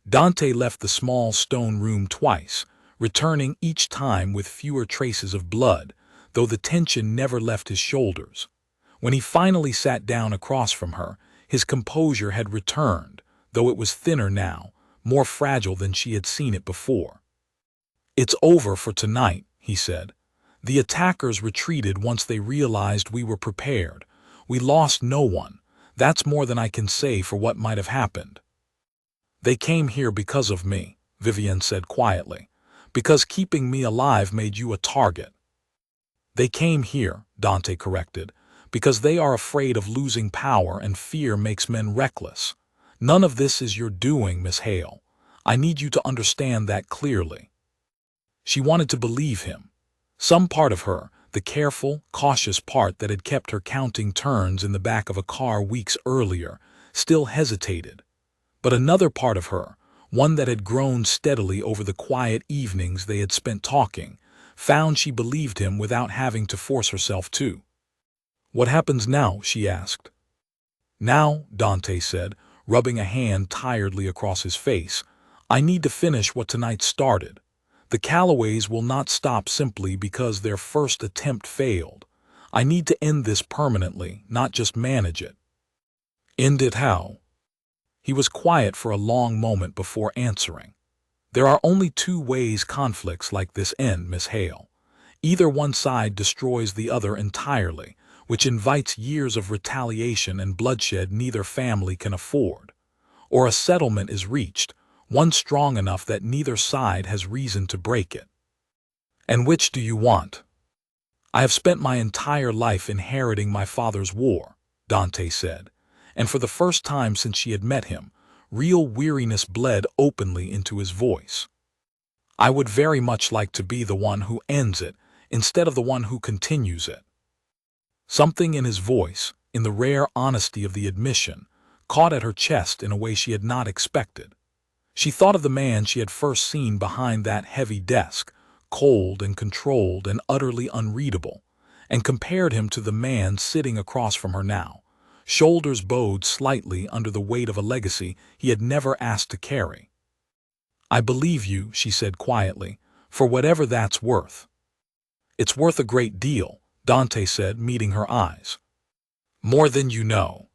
Dante left the small stone room twice, returning each time with fewer traces of blood, though the tension never left his shoulders. When he finally sat down across from her, his composure had returned, though it was thinner now, more fragile than she had seen it before. "It's over for tonight," he said. "The attackers retreated once they realized we were prepared. We lost no one. That's more than I can say for what might have happened." "They came here because of me," Vivienne said quietly. "Because keeping me alive made you a target." "They came here," Dante corrected, "because they are afraid of losing power and fear makes men reckless. None of this is your doing, Miss Hale. I need you to understand that clearly." She wanted to believe him. Some part of her, the careful, cautious part that had kept her counting turns in the back of a car weeks earlier, still hesitated. But another part of her, one that had grown steadily over the quiet evenings they had spent talking, found she believed him without having to force herself to. What happens now? She asked. Now, Dante said, rubbing a hand tiredly across his face, I need to finish what tonight started. The Callaways will not stop simply because their first attempt failed. I need to end this permanently, not just manage it. End it how? He was quiet for a long moment before answering. There are only two ways conflicts like this end, Miss Hale. Either one side destroys the other entirely, which invites years of retaliation and bloodshed neither family can afford. Or a settlement is reached, one strong enough that neither side has reason to break it. And which do you want? I have spent my entire life inheriting my father's war, Dante said, and for the first time since she had met him, real weariness bled openly into his voice. I would very much like to be the one who ends it, instead of the one who continues it. Something in his voice, in the rare honesty of the admission, caught at her chest in a way she had not expected. She thought of the man she had first seen behind that heavy desk, cold and controlled and utterly unreadable, and compared him to the man sitting across from her now, shoulders bowed slightly under the weight of a legacy he had never asked to carry. I believe you, she said quietly, for whatever that's worth. It's worth a great deal, Dante said, meeting her eyes. More than you know.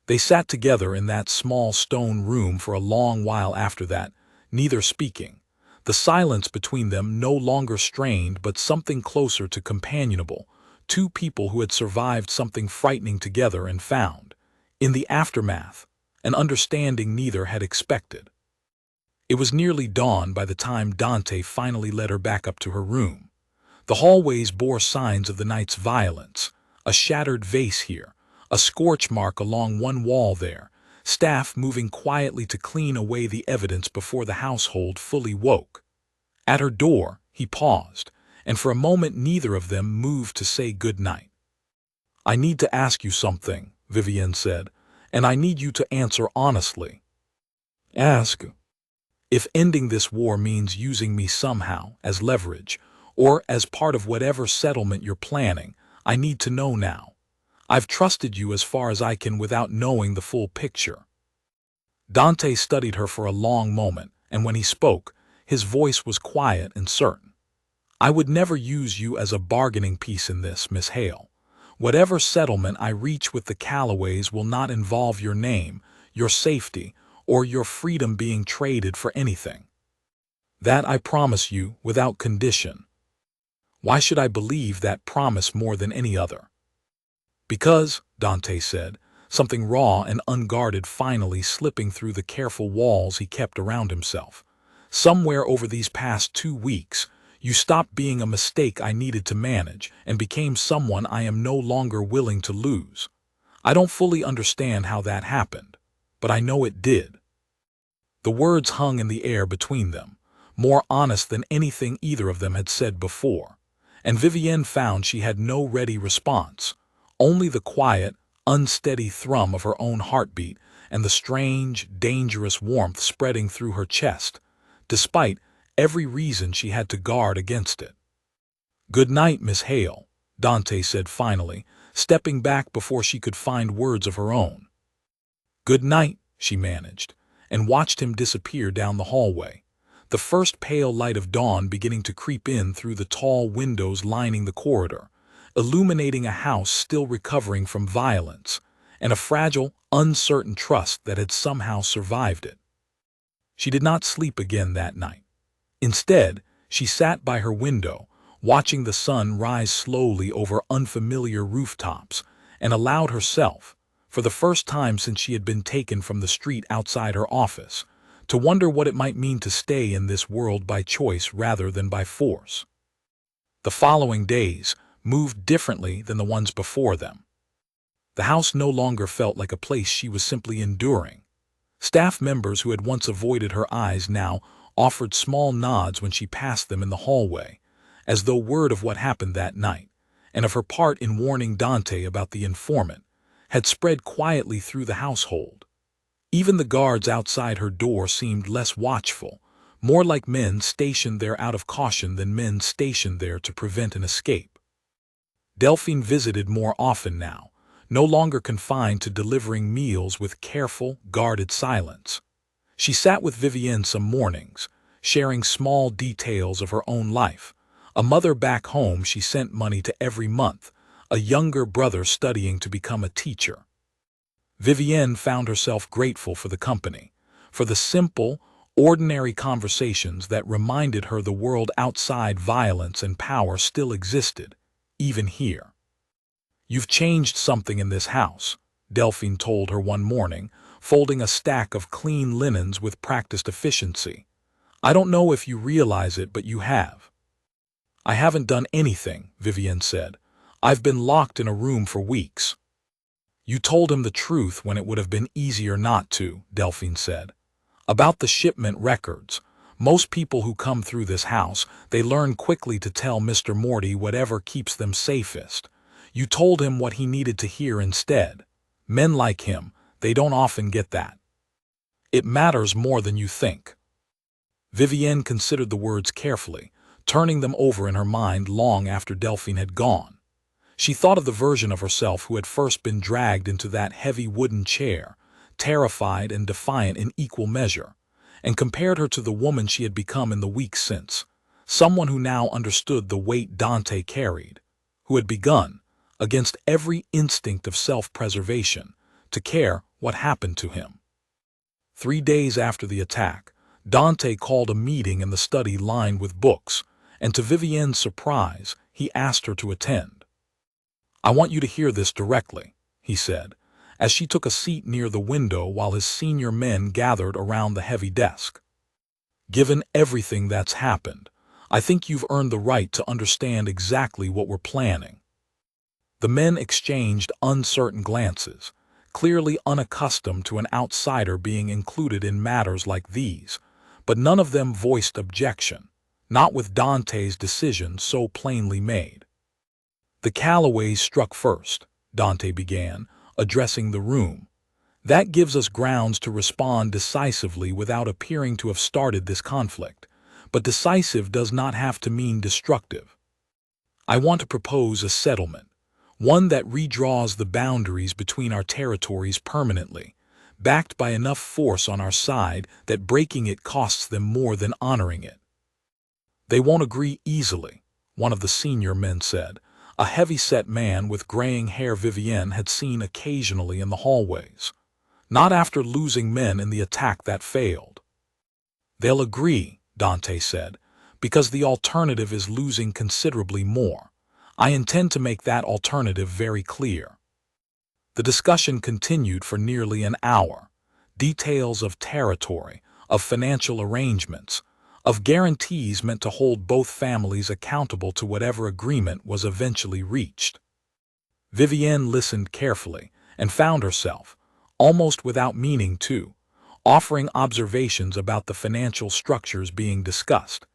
They sat together in that small stone room for a long while after that, neither speaking, the silence between them no longer strained but something closer to companionable, two people who had survived something frightening together and found, in the aftermath, an understanding neither had expected. It was nearly dawn by the time Dante finally led her back up to her room. The hallways bore signs of the night's violence, a shattered vase here, a scorch mark along one wall there, staff moving quietly to clean away the evidence before the household fully woke. At her door, he paused, and for a moment neither of them moved to say good night. I need to ask you something, Vivienne said, and I need you to answer honestly. Ask. If ending this war means using me somehow, as leverage, or as part of whatever settlement you're planning, I need to know now. I've trusted you as far as I can without knowing the full picture. Dante studied her for a long moment, and when he spoke, his voice was quiet and certain. I would never use you as a bargaining piece in this, Miss Hale. Whatever settlement I reach with the Callaways will not involve your name, your safety, or your freedom being traded for anything. That I promise you without condition. Why should I believe that promise more than any other? Because, Dante said, something raw and unguarded finally slipping through the careful walls he kept around himself. Somewhere over these past 2 weeks, you stopped being a mistake I needed to manage and became someone I am no longer willing to lose. I don't fully understand how that happened, but I know it did. The words hung in the air between them, more honest than anything either of them had said before, and Vivienne found she had no ready response, only the quiet, unsteady thrum of her own heartbeat and the strange, dangerous warmth spreading through her chest, despite every reason she had to guard against it. Good night, Miss Hale, Dante said finally, stepping back before she could find words of her own. Good night, she managed, and watched him disappear down the hallway, the first pale light of dawn beginning to creep in through the tall windows lining the corridor, illuminating a house still recovering from violence, and a fragile, uncertain trust that had somehow survived it. She did not sleep again that night. Instead, she sat by her window, watching the sun rise slowly over unfamiliar rooftops, and allowed herself, for the first time since she had been taken from the street outside her office, to wonder what it might mean to stay in this world by choice rather than by force. The following days moved differently than the ones before them. The house no longer felt like a place she was simply enduring. Staff members who had once avoided her eyes now offered small nods when she passed them in the hallway, as though word of what happened that night, and of her part in warning Dante about the informant, had spread quietly through the household. Even the guards outside her door seemed less watchful, more like men stationed there out of caution than men stationed there to prevent an escape. Delphine visited more often now, no longer confined to delivering meals with careful, guarded silence. She sat with Vivienne some mornings, sharing small details of her own life. A mother back home she sent money to every month, a younger brother studying to become a teacher. Vivienne found herself grateful for the company, for the simple, ordinary conversations that reminded her the world outside violence and power still existed, even here. "You've changed something in this house," Delphine told her one morning, folding a stack of clean linens with practiced efficiency. "I don't know if you realize it, but you have." "I haven't done anything," Vivienne said. "I've been locked in a room for weeks." "You told him the truth when it would have been easier not to," Delphine said. "About the shipment records. Most people who come through this house, they learn quickly to tell Mr. Morty whatever keeps them safest. You told him what he needed to hear instead. Men like him, they don't often get that. It matters more than you think." Vivienne considered the words carefully, turning them over in her mind long after Delphine had gone. She thought of the version of herself who had first been dragged into that heavy wooden chair, terrified and defiant in equal measure, and compared her to the woman she had become in the weeks since, someone who now understood the weight Dante carried, who had begun, against every instinct of self-preservation, to care what happened to him. 3 days after the attack, Dante called a meeting in the study lined with books, and to Vivienne's surprise, he asked her to attend. "I want you to hear this directly," he said, as she took a seat near the window while his senior men gathered around the heavy desk. "Given everything that's happened, I think you've earned the right to understand exactly what we're planning." The men exchanged uncertain glances, clearly unaccustomed to an outsider being included in matters like these, but none of them voiced objection, not with Dante's decision so plainly made. "The Callaways struck first," Dante began, addressing the room. "That gives us grounds to respond decisively without appearing to have started this conflict, but decisive does not have to mean destructive. I want to propose a settlement, one that redraws the boundaries between our territories permanently, backed by enough force on our side that breaking it costs them more than honoring it." "They won't agree easily," one of the senior men said, a heavy-set man with graying hair Vivienne had seen occasionally in the hallways. "Not after losing men in the attack that failed." "They'll agree," Dante said, "because the alternative is losing considerably more. I intend to make that alternative very clear." The discussion continued for nearly an hour. Details of territory, of financial arrangements, of guarantees meant to hold both families accountable to whatever agreement was eventually reached. Vivienne listened carefully and found herself, almost without meaning to, offering observations about the financial structures being discussed,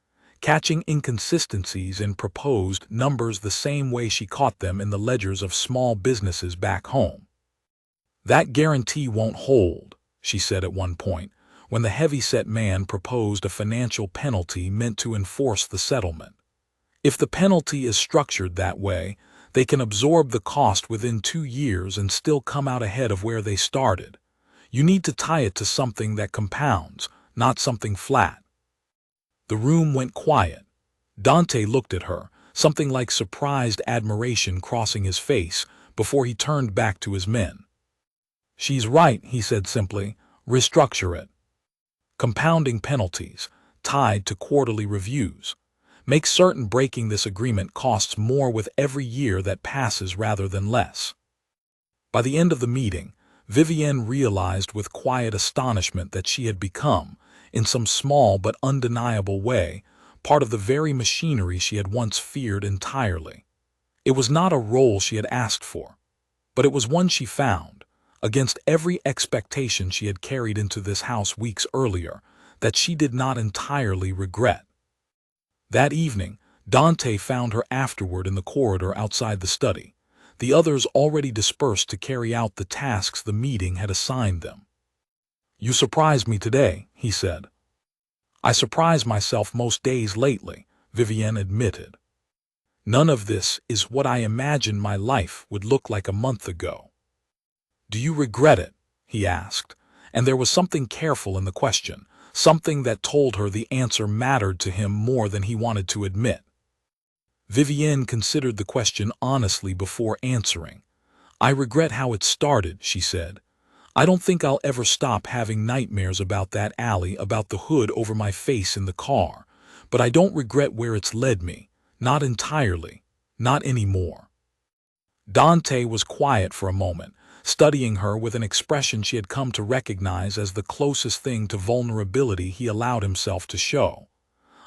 catching inconsistencies in proposed numbers the same way she caught them in the ledgers of small businesses back home. "That guarantee won't hold," she said at one point, when the heavy-set man proposed a financial penalty meant to enforce the settlement. "If the penalty is structured that way, they can absorb the cost within 2 years and still come out ahead of where they started. You need to tie it to something that compounds, not something flat." The room went quiet. Dante looked at her, something like surprised admiration crossing his face, before he turned back to his men. "She's right," he said simply. "Restructure it. Compounding penalties, tied to quarterly reviews. Make certain breaking this agreement costs more with every year that passes rather than less." By the end of the meeting, Vivienne realized with quiet astonishment that she had become, in some small but undeniable way, part of the very machinery she had once feared entirely. It was not a role she had asked for, but it was one she found, against every expectation she had carried into this house weeks earlier, that she did not entirely regret. That evening, Dante found her afterward in the corridor outside the study, the others already dispersed to carry out the tasks the meeting had assigned them. "You surprised me today," he said. "I surprise myself most days lately," Vivienne admitted. None of this is what I imagined my life would look like a month ago. Do you regret it? He asked, and there was something careful in the question, something that told her the answer mattered to him more than he wanted to admit. Vivienne considered the question honestly before answering. I regret how it started, she said. I don't think I'll ever stop having nightmares about that alley, about the hood over my face in the car, but I don't regret where it's led me, not entirely, not anymore. Dante was quiet for a moment, studying her with an expression she had come to recognize as the closest thing to vulnerability he allowed himself to show.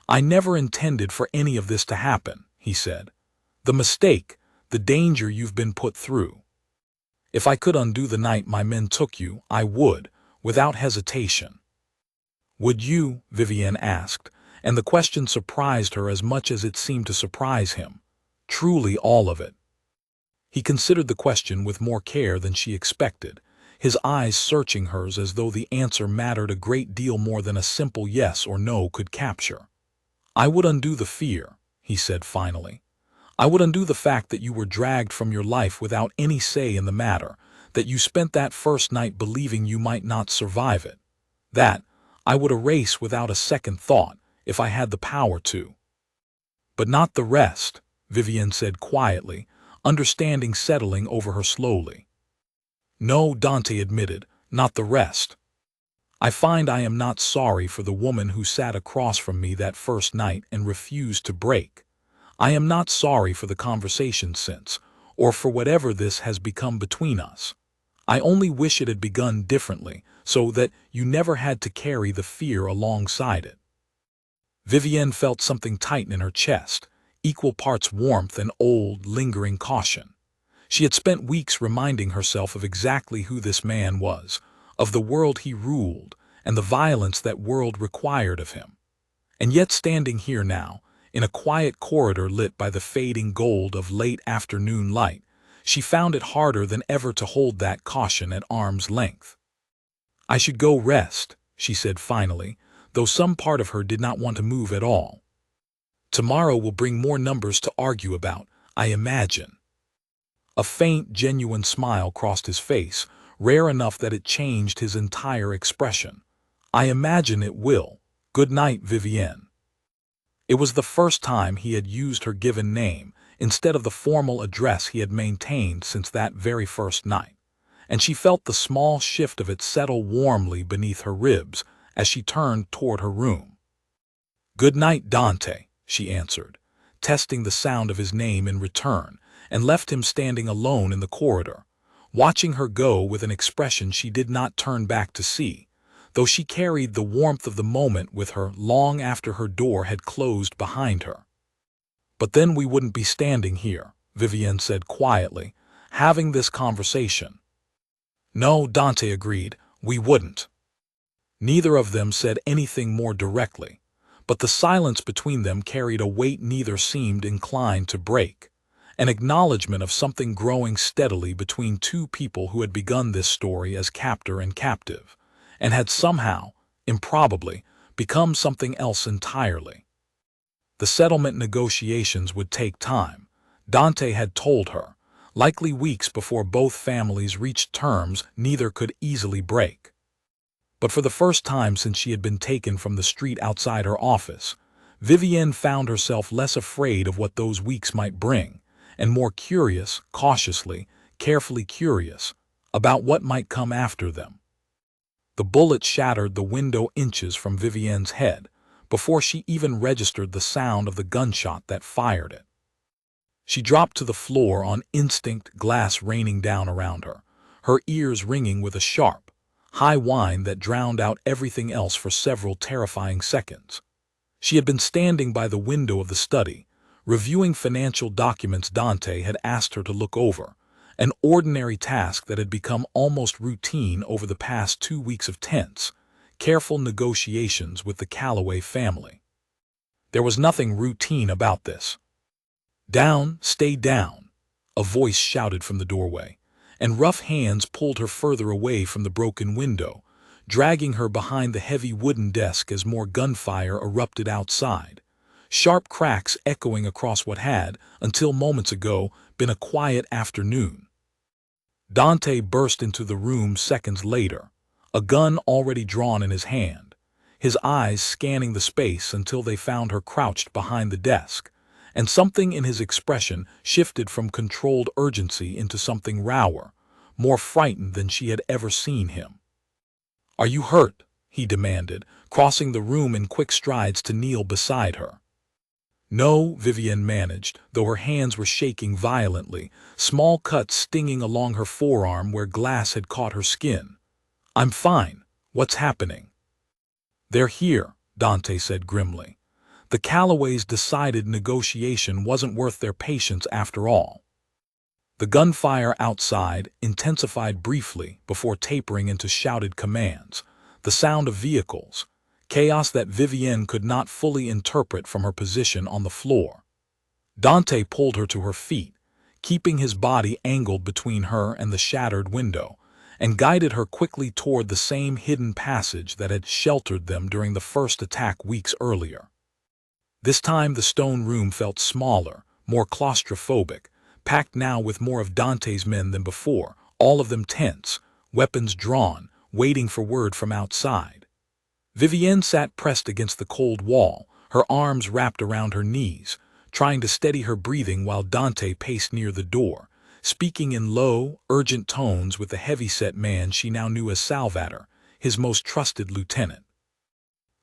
I never intended for any of this to happen, he said. The mistake, the danger you've been put through. If I could undo the night my men took you, I would, without hesitation. Would you? Vivienne asked, and the question surprised her as much as it seemed to surprise him. Truly all of it. He considered the question with more care than she expected, his eyes searching hers as though the answer mattered a great deal more than a simple yes or no could capture. I would undo the fear, he said finally. I would undo the fact that you were dragged from your life without any say in the matter, that you spent that first night believing you might not survive it. That I would erase without a second thought, if I had the power to. But not the rest, Vivienne said quietly, understanding settling over her slowly. No, Dante admitted, not the rest. I find I am not sorry for the woman who sat across from me that first night and refused to break. I am not sorry for the conversation since, or for whatever this has become between us. I only wish it had begun differently, so that you never had to carry the fear alongside it. Vivienne felt something tighten in her chest, equal parts warmth and old, lingering caution. She had spent weeks reminding herself of exactly who this man was, of the world he ruled, and the violence that world required of him. And yet standing here now, in a quiet corridor lit by the fading gold of late afternoon light, she found it harder than ever to hold that caution at arm's length. I should go rest, she said finally, though some part of her did not want to move at all. Tomorrow will bring more numbers to argue about, I imagine. A faint, genuine smile crossed his face, rare enough that it changed his entire expression. I imagine it will. Good night, Vivienne. It was the first time he had used her given name, instead of the formal address he had maintained since that very first night, and she felt the small shift of it settle warmly beneath her ribs as she turned toward her room. Good night, Dante, she answered, testing the sound of his name in return, and left him standing alone in the corridor, watching her go with an expression she did not turn back to see, though she carried the warmth of the moment with her long after her door had closed behind her. But then we wouldn't be standing here, Vivienne said quietly, having this conversation. No, Dante agreed, we wouldn't. Neither of them said anything more directly, but the silence between them carried a weight neither seemed inclined to break, an acknowledgement of something growing steadily between two people who had begun this story as captor and captive, and had somehow, improbably, become something else entirely. The settlement negotiations would take time, Dante had told her, likely weeks before both families reached terms neither could easily break. But for the first time since she had been taken from the street outside her office, Vivienne found herself less afraid of what those weeks might bring, and more curious, cautiously, carefully curious, about what might come after them. The bullet shattered the window inches from Vivienne's head, before she even registered the sound of the gunshot that fired it. She dropped to the floor on instinct, glass raining down around her ears ringing with a sharp, high whine that drowned out everything else for several terrifying seconds. She had been standing by the window of the study, reviewing financial documents Dante had asked her to look over, an ordinary task that had become almost routine over the past 2 weeks of tense, careful negotiations with the Calloway family. There was nothing routine about this. Down, stay down, a voice shouted from the doorway, and rough hands pulled her further away from the broken window, dragging her behind the heavy wooden desk as more gunfire erupted outside. sharp cracks echoing across what had, until moments ago, been a quiet afternoon. Dante burst into the room seconds later, a gun already drawn in his hand, his eyes scanning the space until they found her crouched behind the desk, and something in his expression shifted from controlled urgency into something rawer, more frightened than she had ever seen him. "Are you hurt?" he demanded, crossing the room in quick strides to kneel beside her. "No," Vivienne managed, though her hands were shaking violently, small cuts stinging along her forearm where glass had caught her skin. "I'm fine. What's happening?" "They're here," Dante said grimly. The Callaways decided negotiation wasn't worth their patience after all. The gunfire outside intensified briefly before tapering into shouted commands, the sound of vehicles, chaos that Vivienne could not fully interpret from her position on the floor. Dante pulled her to her feet, keeping his body angled between her and the shattered window, and guided her quickly toward the same hidden passage that had sheltered them during the first attack weeks earlier. This time the stone room felt smaller, more claustrophobic, packed now with more of Dante's men than before, all of them tense, weapons drawn, waiting for word from outside. Vivienne sat pressed against the cold wall, her arms wrapped around her knees, trying to steady her breathing while Dante paced near the door, speaking in low, urgent tones with the heavy-set man she now knew as Salvatore, his most trusted lieutenant.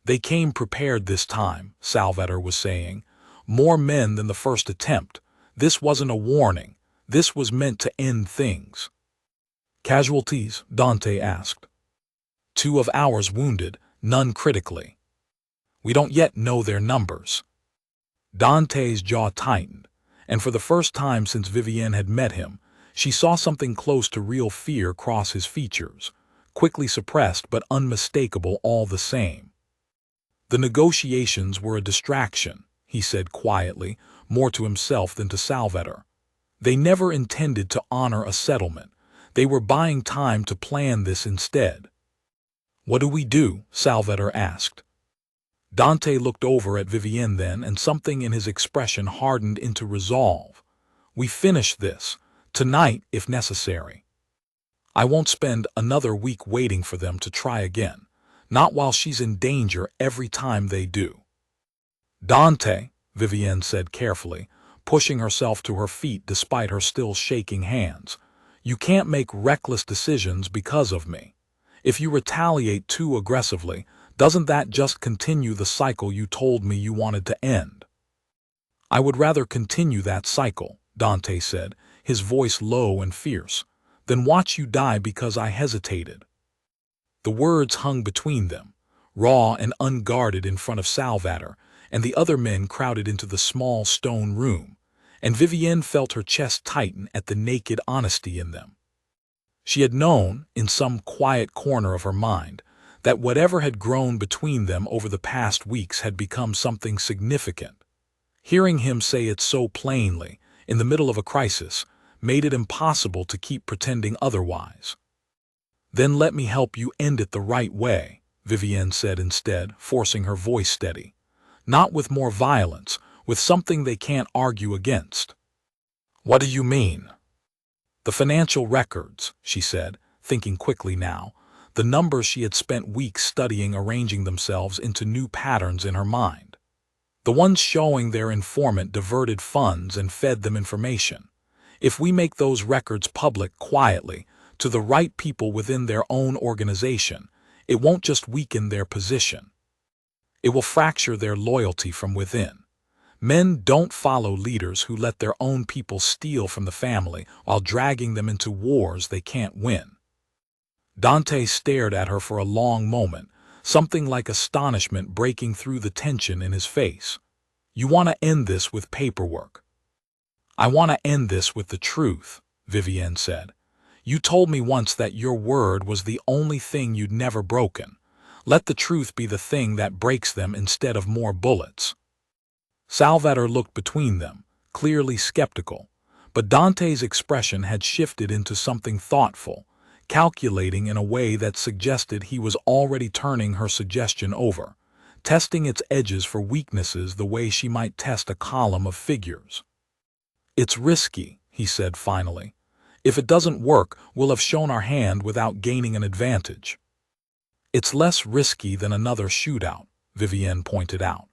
"They came prepared this time," Salvatore was saying. "More men than the first attempt. This wasn't a warning. This was meant to end things." "Casualties?" Dante asked. "2 of ours wounded, none critically. We don't yet know their numbers." Dante's jaw tightened, and for the first time since Vivienne had met him, she saw something close to real fear cross his features, quickly suppressed but unmistakable all the same. "The negotiations were a distraction," he said quietly, more to himself than to Salvatore. "They never intended to honor a settlement. They were buying time to plan this instead." "What do we do?" Salvatore asked. Dante looked over at Vivienne then, and something in his expression hardened into resolve. "We finish this, tonight if necessary. I won't spend another week waiting for them to try again, not while she's in danger every time they do." "Dante," Vivienne said carefully, pushing herself to her feet despite her still shaking hands, "you can't make reckless decisions because of me. If you retaliate too aggressively, doesn't that just continue the cycle you told me you wanted to end?" "I would rather continue that cycle," Dante said, his voice low and fierce, "than watch you die because I hesitated." The words hung between them, raw and unguarded in front of Salvatore, and the other men crowded into the small stone room, and Vivienne felt her chest tighten at the naked honesty in them. She had known, in some quiet corner of her mind, that whatever had grown between them over the past weeks had become something significant. Hearing him say it so plainly, in the middle of a crisis, made it impossible to keep pretending otherwise. "Then let me help you end it the right way," Vivienne said instead, forcing her voice steady. "Not with more violence, with something they can't argue against." "What do you mean?" "The financial records," she said, thinking quickly now, the numbers she had spent weeks studying arranging themselves into new patterns in her mind. The ones showing their informant diverted funds and fed them information. If we make those records public quietly, to the right people within their own organization, it won't just weaken their position. It will fracture their loyalty from within. Men don't follow leaders who let their own people steal from the family while dragging them into wars they can't win. Dante stared at her for a long moment, something like astonishment breaking through the tension in his face. "You want to end this with paperwork." "I want to end this with the truth," Vivienne said. "You told me once that your word was the only thing you'd never broken. Let the truth be the thing that breaks them instead of more bullets." Salvatore looked between them, clearly skeptical, but Dante's expression had shifted into something thoughtful, calculating in a way that suggested he was already turning her suggestion over, testing its edges for weaknesses the way she might test a column of figures. "It's risky," he said finally. "If it doesn't work, we'll have shown our hand without gaining an advantage." "It's less risky than another shootout," Vivienne pointed out.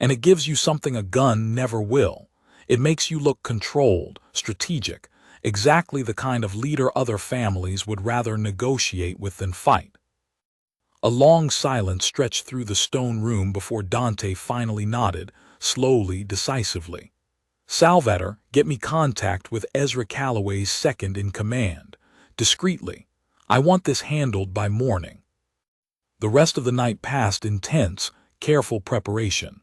"And it gives you something a gun never will. It makes you look controlled, strategic, exactly the kind of leader other families would rather negotiate with than fight." A long silence stretched through the stone room before Dante finally nodded, slowly, decisively. "Salvatore, get me contact with Ezra Calloway's second-in-command. Discreetly. I want this handled by morning." The rest of the night passed in tense, careful preparation.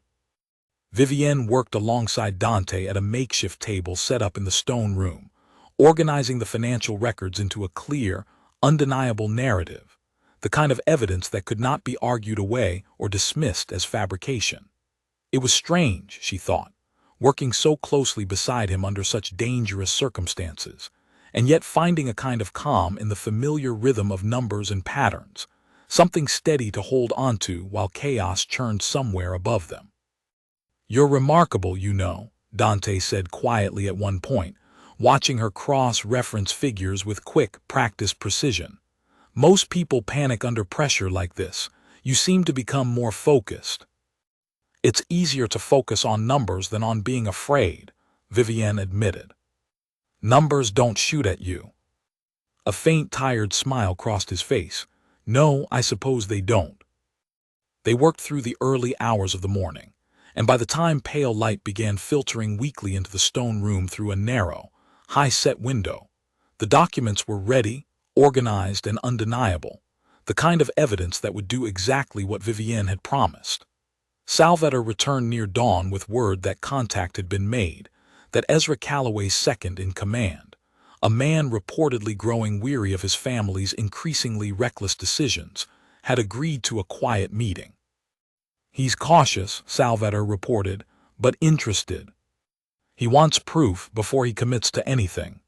Vivienne worked alongside Dante at a makeshift table set up in the stone room, organizing the financial records into a clear, undeniable narrative, the kind of evidence that could not be argued away or dismissed as fabrication. It was strange, she thought, working so closely beside him under such dangerous circumstances, and yet finding a kind of calm in the familiar rhythm of numbers and patterns, something steady to hold onto while chaos churned somewhere above them. "You're remarkable, you know," Dante said quietly at one point, watching her cross-reference figures with quick, practiced precision. "Most people panic under pressure like this. You seem to become more focused." "It's easier to focus on numbers than on being afraid," Vivienne admitted. "Numbers don't shoot at you." A faint, tired smile crossed his face. "No, I suppose they don't." They worked through the early hours of the morning, and by the time pale light began filtering weakly into the stone room through a narrow, high-set window, the documents were ready, organized, and undeniable, the kind of evidence that would do exactly what Vivienne had promised. Salvatore returned near dawn with word that contact had been made, that Ezra Calloway's second-in-command, a man reportedly growing weary of his family's increasingly reckless decisions, had agreed to a quiet meeting. "He's cautious," Salvatore reported, "but interested. He wants proof before he commits to anything."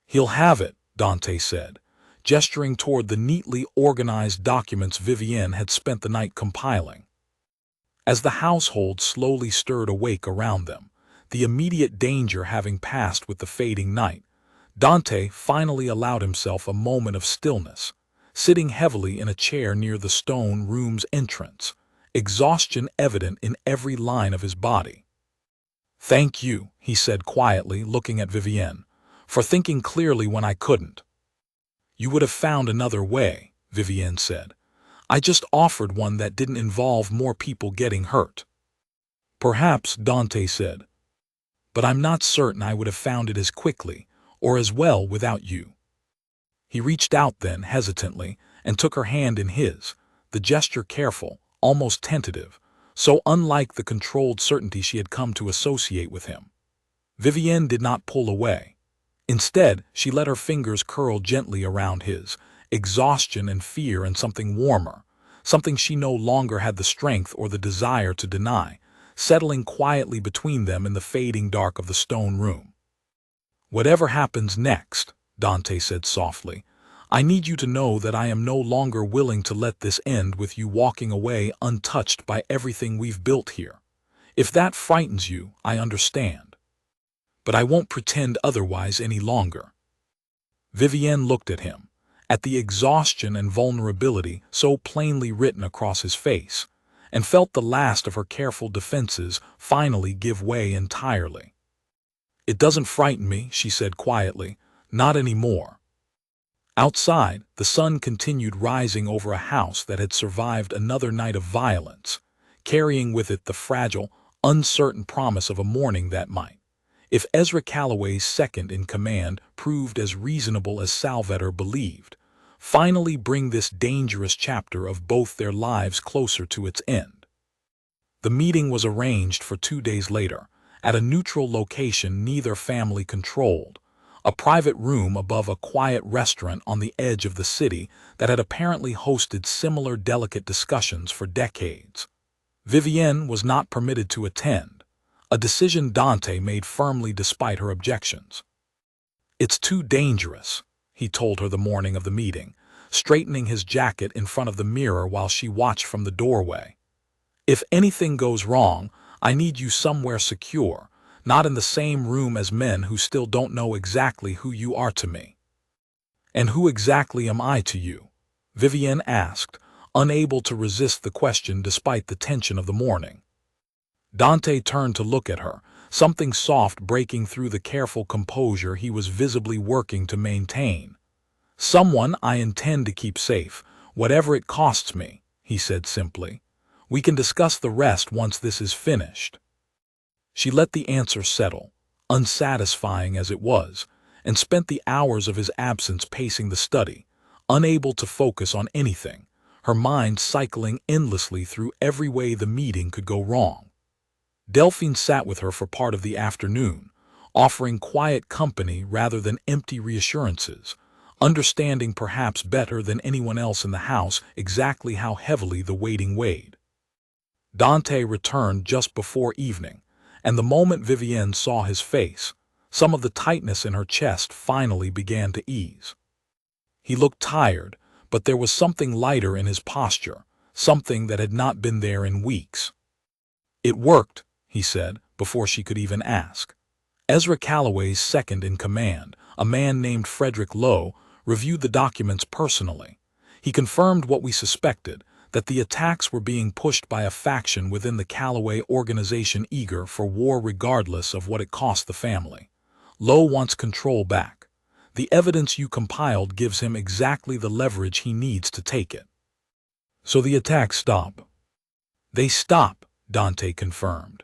"He'll have it," Dante said, gesturing toward the neatly organized documents Vivienne had spent the night compiling. As the household slowly stirred awake around them, the immediate danger having passed with the fading night, Dante finally allowed himself a moment of stillness, sitting heavily in a chair near the stone room's entrance, exhaustion evident in every line of his body. "Thank you," he said quietly, looking at Vivienne, "for thinking clearly when I couldn't." "You would have found another way," Vivienne said. "I just offered one that didn't involve more people getting hurt." "Perhaps," Dante said, "but I'm not certain I would have found it as quickly or as well without you." He reached out then, hesitantly, and took her hand in his, the gesture careful, almost tentative, so unlike the controlled certainty she had come to associate with him. Vivienne did not pull away. Instead, she let her fingers curl gently around his, exhaustion and fear and something warmer, something she no longer had the strength or the desire to deny, settling quietly between them in the fading dark of the stone room. "Whatever happens next," Dante said softly, "I need you to know that I am no longer willing to let this end with you walking away untouched by everything we've built here. If that frightens you, I understand. But I won't pretend otherwise any longer." Vivienne looked at him, at the exhaustion and vulnerability so plainly written across his face, and felt the last of her careful defenses finally give way entirely. "It doesn't frighten me," she said quietly, "not anymore." Outside, the sun continued rising over a house that had survived another night of violence, carrying with it the fragile, uncertain promise of a morning that might, if Ezra Calloway's second-in-command proved as reasonable as Salvatore believed, finally bring this dangerous chapter of both their lives closer to its end. The meeting was arranged for 2 days later, at a neutral location neither family controlled, a private room above a quiet restaurant on the edge of the city that had apparently hosted similar delicate discussions for decades. Vivienne was not permitted to attend, a decision Dante made firmly despite her objections. "It's too dangerous," he told her the morning of the meeting, straightening his jacket in front of the mirror while she watched from the doorway. If anything goes wrong, I need you somewhere secure, not in the same room as men who still don't know exactly who you are to me." "And who exactly am I to you?" Vivienne asked, unable to resist the question despite the tension of the morning. Dante turned to look at her, something soft breaking through the careful composure he was visibly working to maintain. "Someone I intend to keep safe, whatever it costs me," he said simply. "We can discuss the rest once this is finished." She let the answer settle, unsatisfying as it was, and spent the hours of his absence pacing the study, unable to focus on anything, her mind cycling endlessly through every way the meeting could go wrong. Delphine sat with her for part of the afternoon, offering quiet company rather than empty reassurances, understanding perhaps better than anyone else in the house exactly how heavily the waiting weighed. Dante returned just before evening, and the moment Vivienne saw his face, some of the tightness in her chest finally began to ease. He looked tired, but there was something lighter in his posture, something that had not been there in weeks. "It worked," he said, before she could even ask. "Ezra Calloway's second in command, a man named Frederick Lowe, reviewed the documents personally. He confirmed what we suspected, that the attacks were being pushed by a faction within the Calloway organization eager for war regardless of what it cost the family. Lowe wants control back. The evidence you compiled gives him exactly the leverage he needs to take it." "So the attacks stop?" "They stop," Dante confirmed.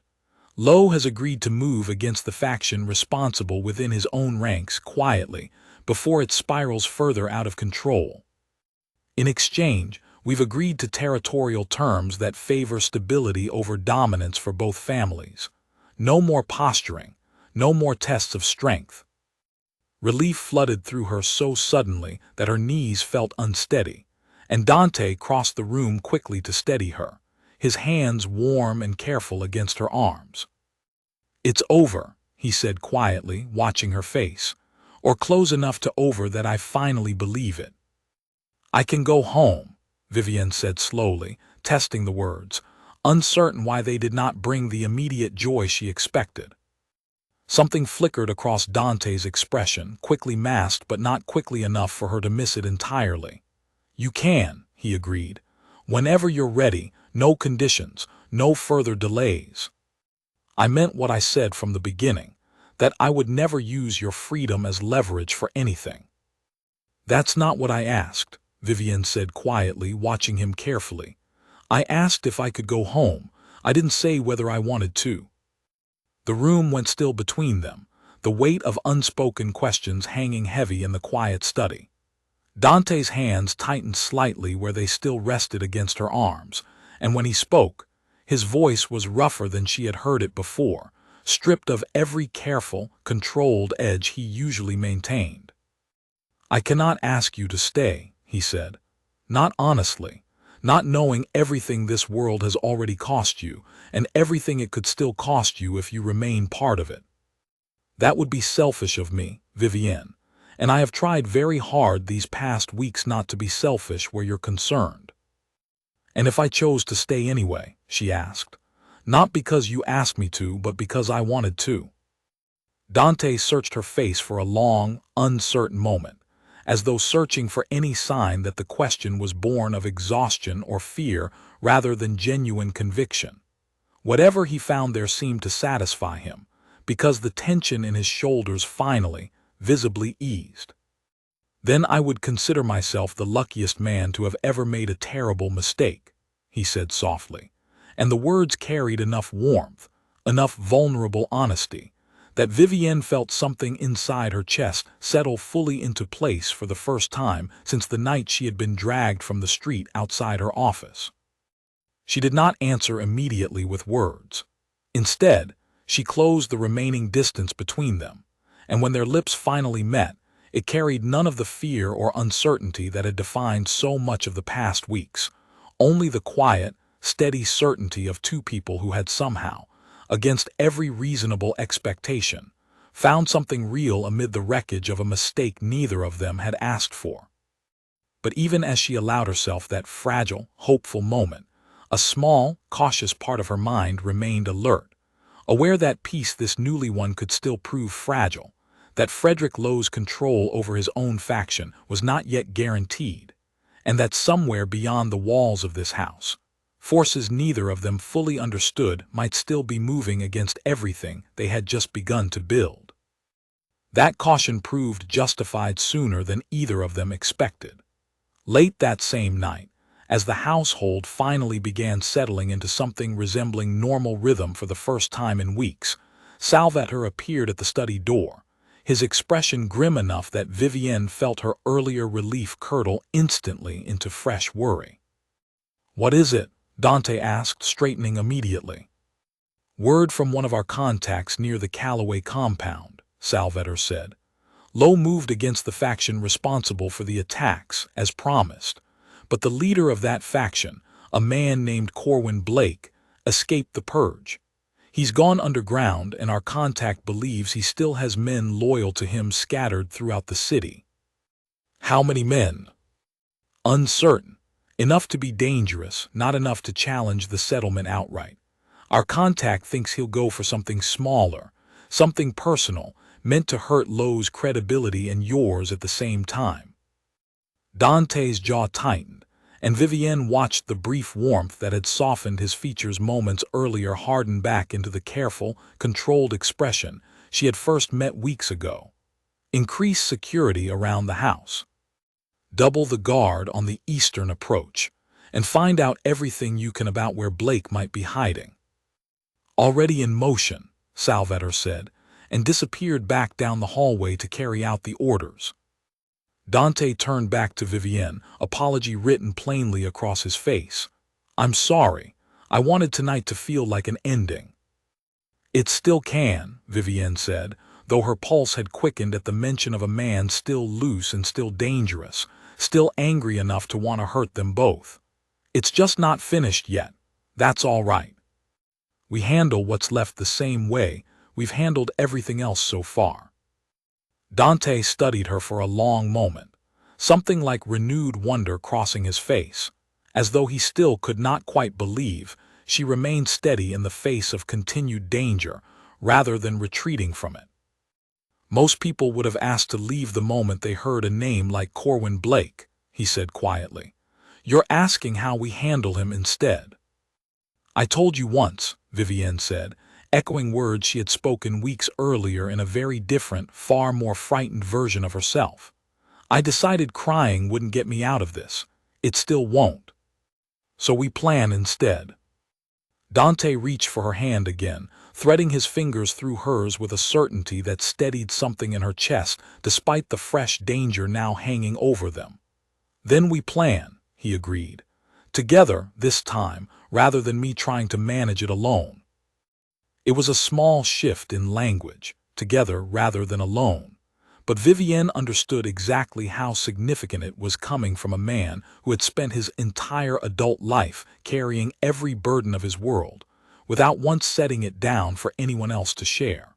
"Lowe has agreed to move against the faction responsible within his own ranks quietly, before it spirals further out of control. In exchange, we've agreed to territorial terms that favor stability over dominance for both families. No more posturing, no more tests of strength." Relief flooded through her so suddenly that her knees felt unsteady, and Dante crossed the room quickly to steady her, his hands warm and careful against her arms. "It's over," he said quietly, watching her face, "or close enough to over that I finally believe it." "I can go home," Vivienne said slowly, testing the words, uncertain why they did not bring the immediate joy she expected. Something flickered across Dante's expression, quickly masked but not quickly enough for her to miss it entirely. "You can," he agreed. "Whenever you're ready, no conditions, no further delays." "I meant what I said from the beginning, that I would never use your freedom as leverage for anything." "That's not what I asked," Vivienne said quietly, watching him carefully. "I asked if I could go home. I didn't say whether I wanted to." The room went still between them, the weight of unspoken questions hanging heavy in the quiet study. Dante's hands tightened slightly where they still rested against her arms, and when he spoke, his voice was rougher than she had heard it before, stripped of every careful, controlled edge he usually maintained. "I cannot ask you to stay," he said. "Not honestly. Not knowing everything this world has already cost you, and everything it could still cost you if you remain part of it. That would be selfish of me, Vivienne, and I have tried very hard these past weeks not to be selfish where you're concerned." "And if I chose to stay anyway?" she asked. "Not because you asked me to, but because I wanted to." Dante searched her face for a long, uncertain moment, as though searching for any sign that the question was born of exhaustion or fear rather than genuine conviction. Whatever he found there seemed to satisfy him, because the tension in his shoulders finally, visibly eased. "Then I would consider myself the luckiest man to have ever made a terrible mistake," he said softly, and the words carried enough warmth, enough vulnerable honesty, that Vivienne felt something inside her chest settle fully into place for the first time since the night she had been dragged from the street outside her office. She did not answer immediately with words. Instead, she closed the remaining distance between them, and when their lips finally met, it carried none of the fear or uncertainty that had defined so much of the past weeks, only the quiet, steady certainty of two people who had somehow, against every reasonable expectation, found something real amid the wreckage of a mistake neither of them had asked for. But even as she allowed herself that fragile, hopeful moment, A small, cautious part of her mind remained alert, aware that peace this newly won could still prove fragile, that Frederick Lowe's control over his own faction was not yet guaranteed, and that somewhere beyond the walls of this house, forces neither of them fully understood might still be moving against everything they had just begun to build. That caution proved justified sooner than either of them expected. Late that same night, as the household finally began settling into something resembling normal rhythm for the first time in weeks, Salvatore appeared at the study door, his expression grim enough that Vivienne felt her earlier relief curdle instantly into fresh worry. "What is it?" Dante asked, straightening immediately. "Word from one of our contacts near the Calloway compound," Salvatore said. "Lowe moved against the faction responsible for the attacks, as promised, but the leader of that faction, a man named Corwin Blake, escaped the purge. He's gone underground, and our contact believes he still has men loyal to him scattered throughout the city." "How many men?" "Uncertain. Enough to be dangerous, not enough to challenge the settlement outright. Our contact thinks he'll go for something smaller, something personal, meant to hurt Lowe's credibility and yours at the same time." Dante's jaw tightened, and Vivienne watched the brief warmth that had softened his features moments earlier harden back into the careful, controlled expression she had first met weeks ago. "Increase security around the house. Double the guard on the eastern approach, and find out everything you can about where Blake might be hiding." "Already in motion," Salvatore said, and disappeared back down the hallway to carry out the orders. Dante turned back to Vivienne, apology written plainly across his face. "I'm sorry. I wanted tonight to feel like an ending." "It still can," Vivienne said, though her pulse had quickened at the mention of a man still loose and still dangerous, still angry enough to want to hurt them both. "It's just not finished yet. That's all right. We handle what's left the same way we've handled everything else so far." Dante studied her for a long moment, something like renewed wonder crossing his face. As though he still could not quite believe, she remained steady in the face of continued danger, rather than retreating from it. "Most people would have asked to leave the moment they heard a name like Corwin Blake," he said quietly. "You're asking how we handle him instead." "I told you once," Vivienne said, echoing words she had spoken weeks earlier in a very different, far more frightened version of herself. "I decided crying wouldn't get me out of this. It still won't. So we plan instead." Dante reached for her hand again, threading his fingers through hers with a certainty that steadied something in her chest despite the fresh danger now hanging over them. "Then we plan," he agreed. "Together, this time, rather than me trying to manage it alone." It was a small shift in language, together rather than alone, but Vivienne understood exactly how significant it was coming from a man who had spent his entire adult life carrying every burden of his world, without once setting it down for anyone else to share.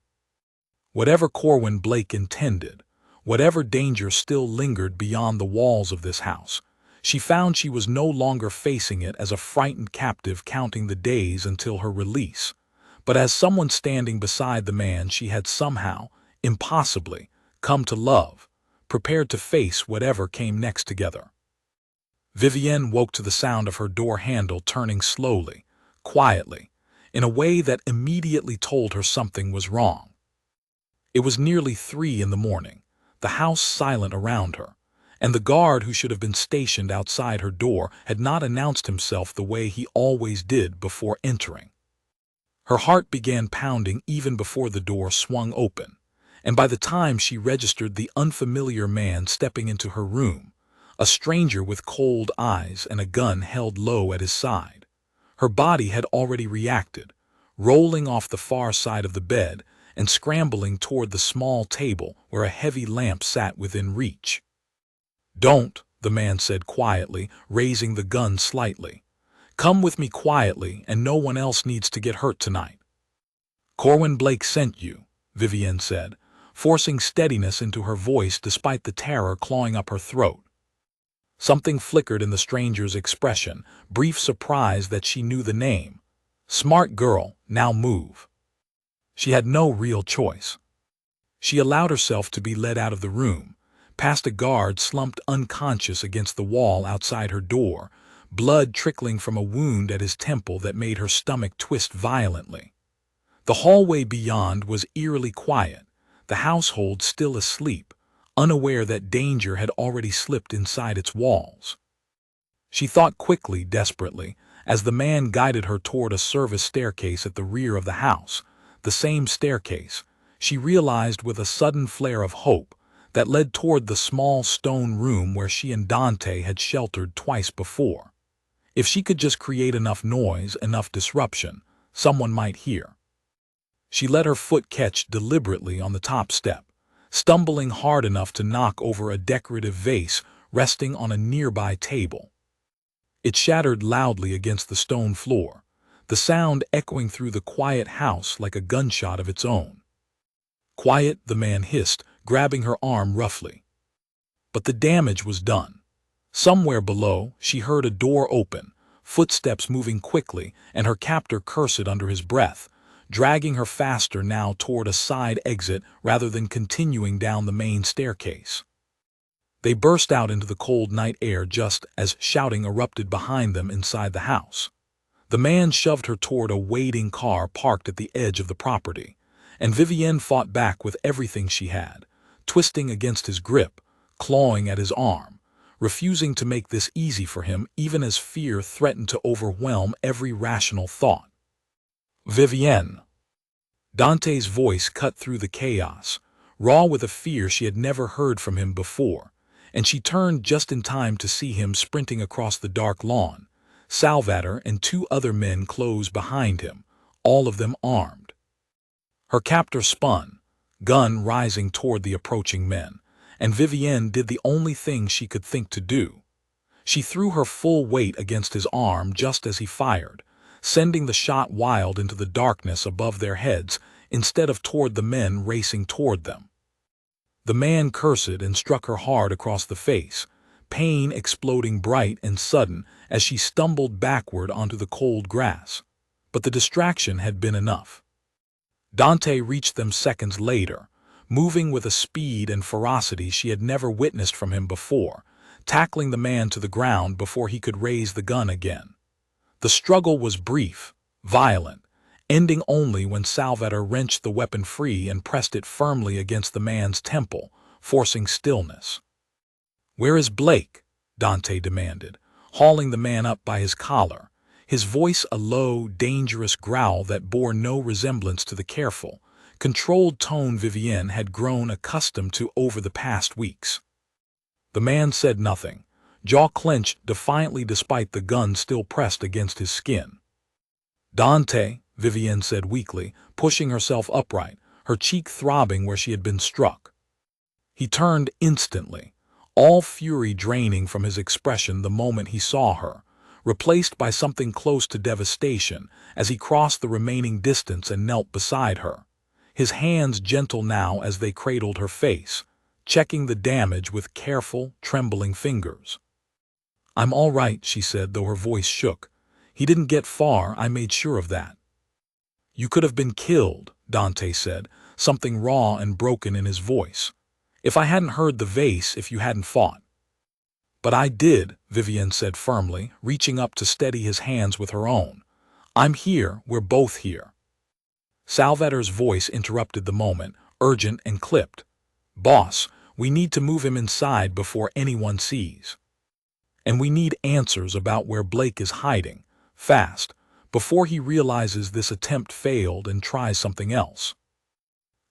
Whatever Corwin Blake intended, whatever danger still lingered beyond the walls of this house, she found she was no longer facing it as a frightened captive counting the days until her release, but as someone standing beside the man she had somehow, impossibly, come to love, prepared to face whatever came next together. Vivienne woke to the sound of her door handle turning slowly, quietly, in a way that immediately told her something was wrong. It was nearly 3 in the morning, the house silent around her, and the guard who should have been stationed outside her door had not announced himself the way he always did before entering. Her heart began pounding even before the door swung open, and by the time she registered the unfamiliar man stepping into her room, a stranger with cold eyes and a gun held low at his side, her body had already reacted, rolling off the far side of the bed and scrambling toward the small table where a heavy lamp sat within reach. "Don't," the man said quietly, raising the gun slightly. "Come with me quietly, and no one else needs to get hurt tonight." "Corwin Blake sent you," Vivienne said, forcing steadiness into her voice despite the terror clawing up her throat. Something flickered in the stranger's expression, brief surprise that she knew the name. Smart girl, now move. She had no real choice. She allowed herself to be led out of the room, past a guard slumped unconscious against the wall outside her door, blood trickling from a wound at his temple that made her stomach twist violently. The hallway beyond was eerily quiet, the household still asleep, unaware that danger had already slipped inside its walls. She thought quickly, desperately, as the man guided her toward a service staircase at the rear of the house, the same staircase, she realized with a sudden flare of hope, that led toward the small stone room where she and Dante had sheltered twice before. If she could just create enough noise, enough disruption, someone might hear. She let her foot catch deliberately on the top step, stumbling hard enough to knock over a decorative vase resting on a nearby table. It shattered loudly against the stone floor, the sound echoing through the quiet house like a gunshot of its own. "Quiet," the man hissed, grabbing her arm roughly. But the damage was done. Somewhere below, she heard a door open, footsteps moving quickly, and her captor cursed under his breath, dragging her faster now toward a side exit rather than continuing down the main staircase. They burst out into the cold night air just as shouting erupted behind them inside the house. The man shoved her toward a waiting car parked at the edge of the property, and Vivienne fought back with everything she had, twisting against his grip, clawing at his arm, refusing to make this easy for him even as fear threatened to overwhelm every rational thought. "Vivienne." Dante's voice cut through the chaos, raw with a fear she had never heard from him before, and she turned just in time to see him sprinting across the dark lawn, Salvatore and two other men close behind him, all of them armed. Her captor spun, gun rising toward the approaching men, and Vivienne did the only thing she could think to do. She threw her full weight against his arm just as he fired, sending the shot wild into the darkness above their heads instead of toward the men racing toward them. The man cursed and struck her hard across the face, pain exploding bright and sudden as she stumbled backward onto the cold grass. But the distraction had been enough. Dante reached them seconds later, moving with a speed and ferocity she had never witnessed from him before, tackling the man to the ground before he could raise the gun again. The struggle was brief, violent, ending only when Salvatore wrenched the weapon free and pressed it firmly against the man's temple, forcing stillness. "Where is Blake?" Dante demanded, hauling the man up by his collar, his voice a low, dangerous growl that bore no resemblance to the careful, controlled tone Vivienne had grown accustomed to over the past weeks. The man said nothing, jaw clenched defiantly despite the gun still pressed against his skin. "Dante," Vivienne said weakly, pushing herself upright, her cheek throbbing where she had been struck. He turned instantly, all fury draining from his expression the moment he saw her, replaced by something close to devastation as he crossed the remaining distance and knelt beside her, his hands gentle now as they cradled her face, checking the damage with careful, trembling fingers. "I'm all right," she said, though her voice shook. "He didn't get far, I made sure of that." "You could have been killed," Dante said, something raw and broken in his voice. "If I hadn't heard the vase, if you hadn't fought." "But I did," Vivienne said firmly, reaching up to steady his hands with her own. "I'm here, we're both here." Salvatore's voice interrupted the moment, urgent and clipped. "Boss, we need to move him inside before anyone sees. And we need answers about where Blake is hiding, fast, before he realizes this attempt failed and tries something else."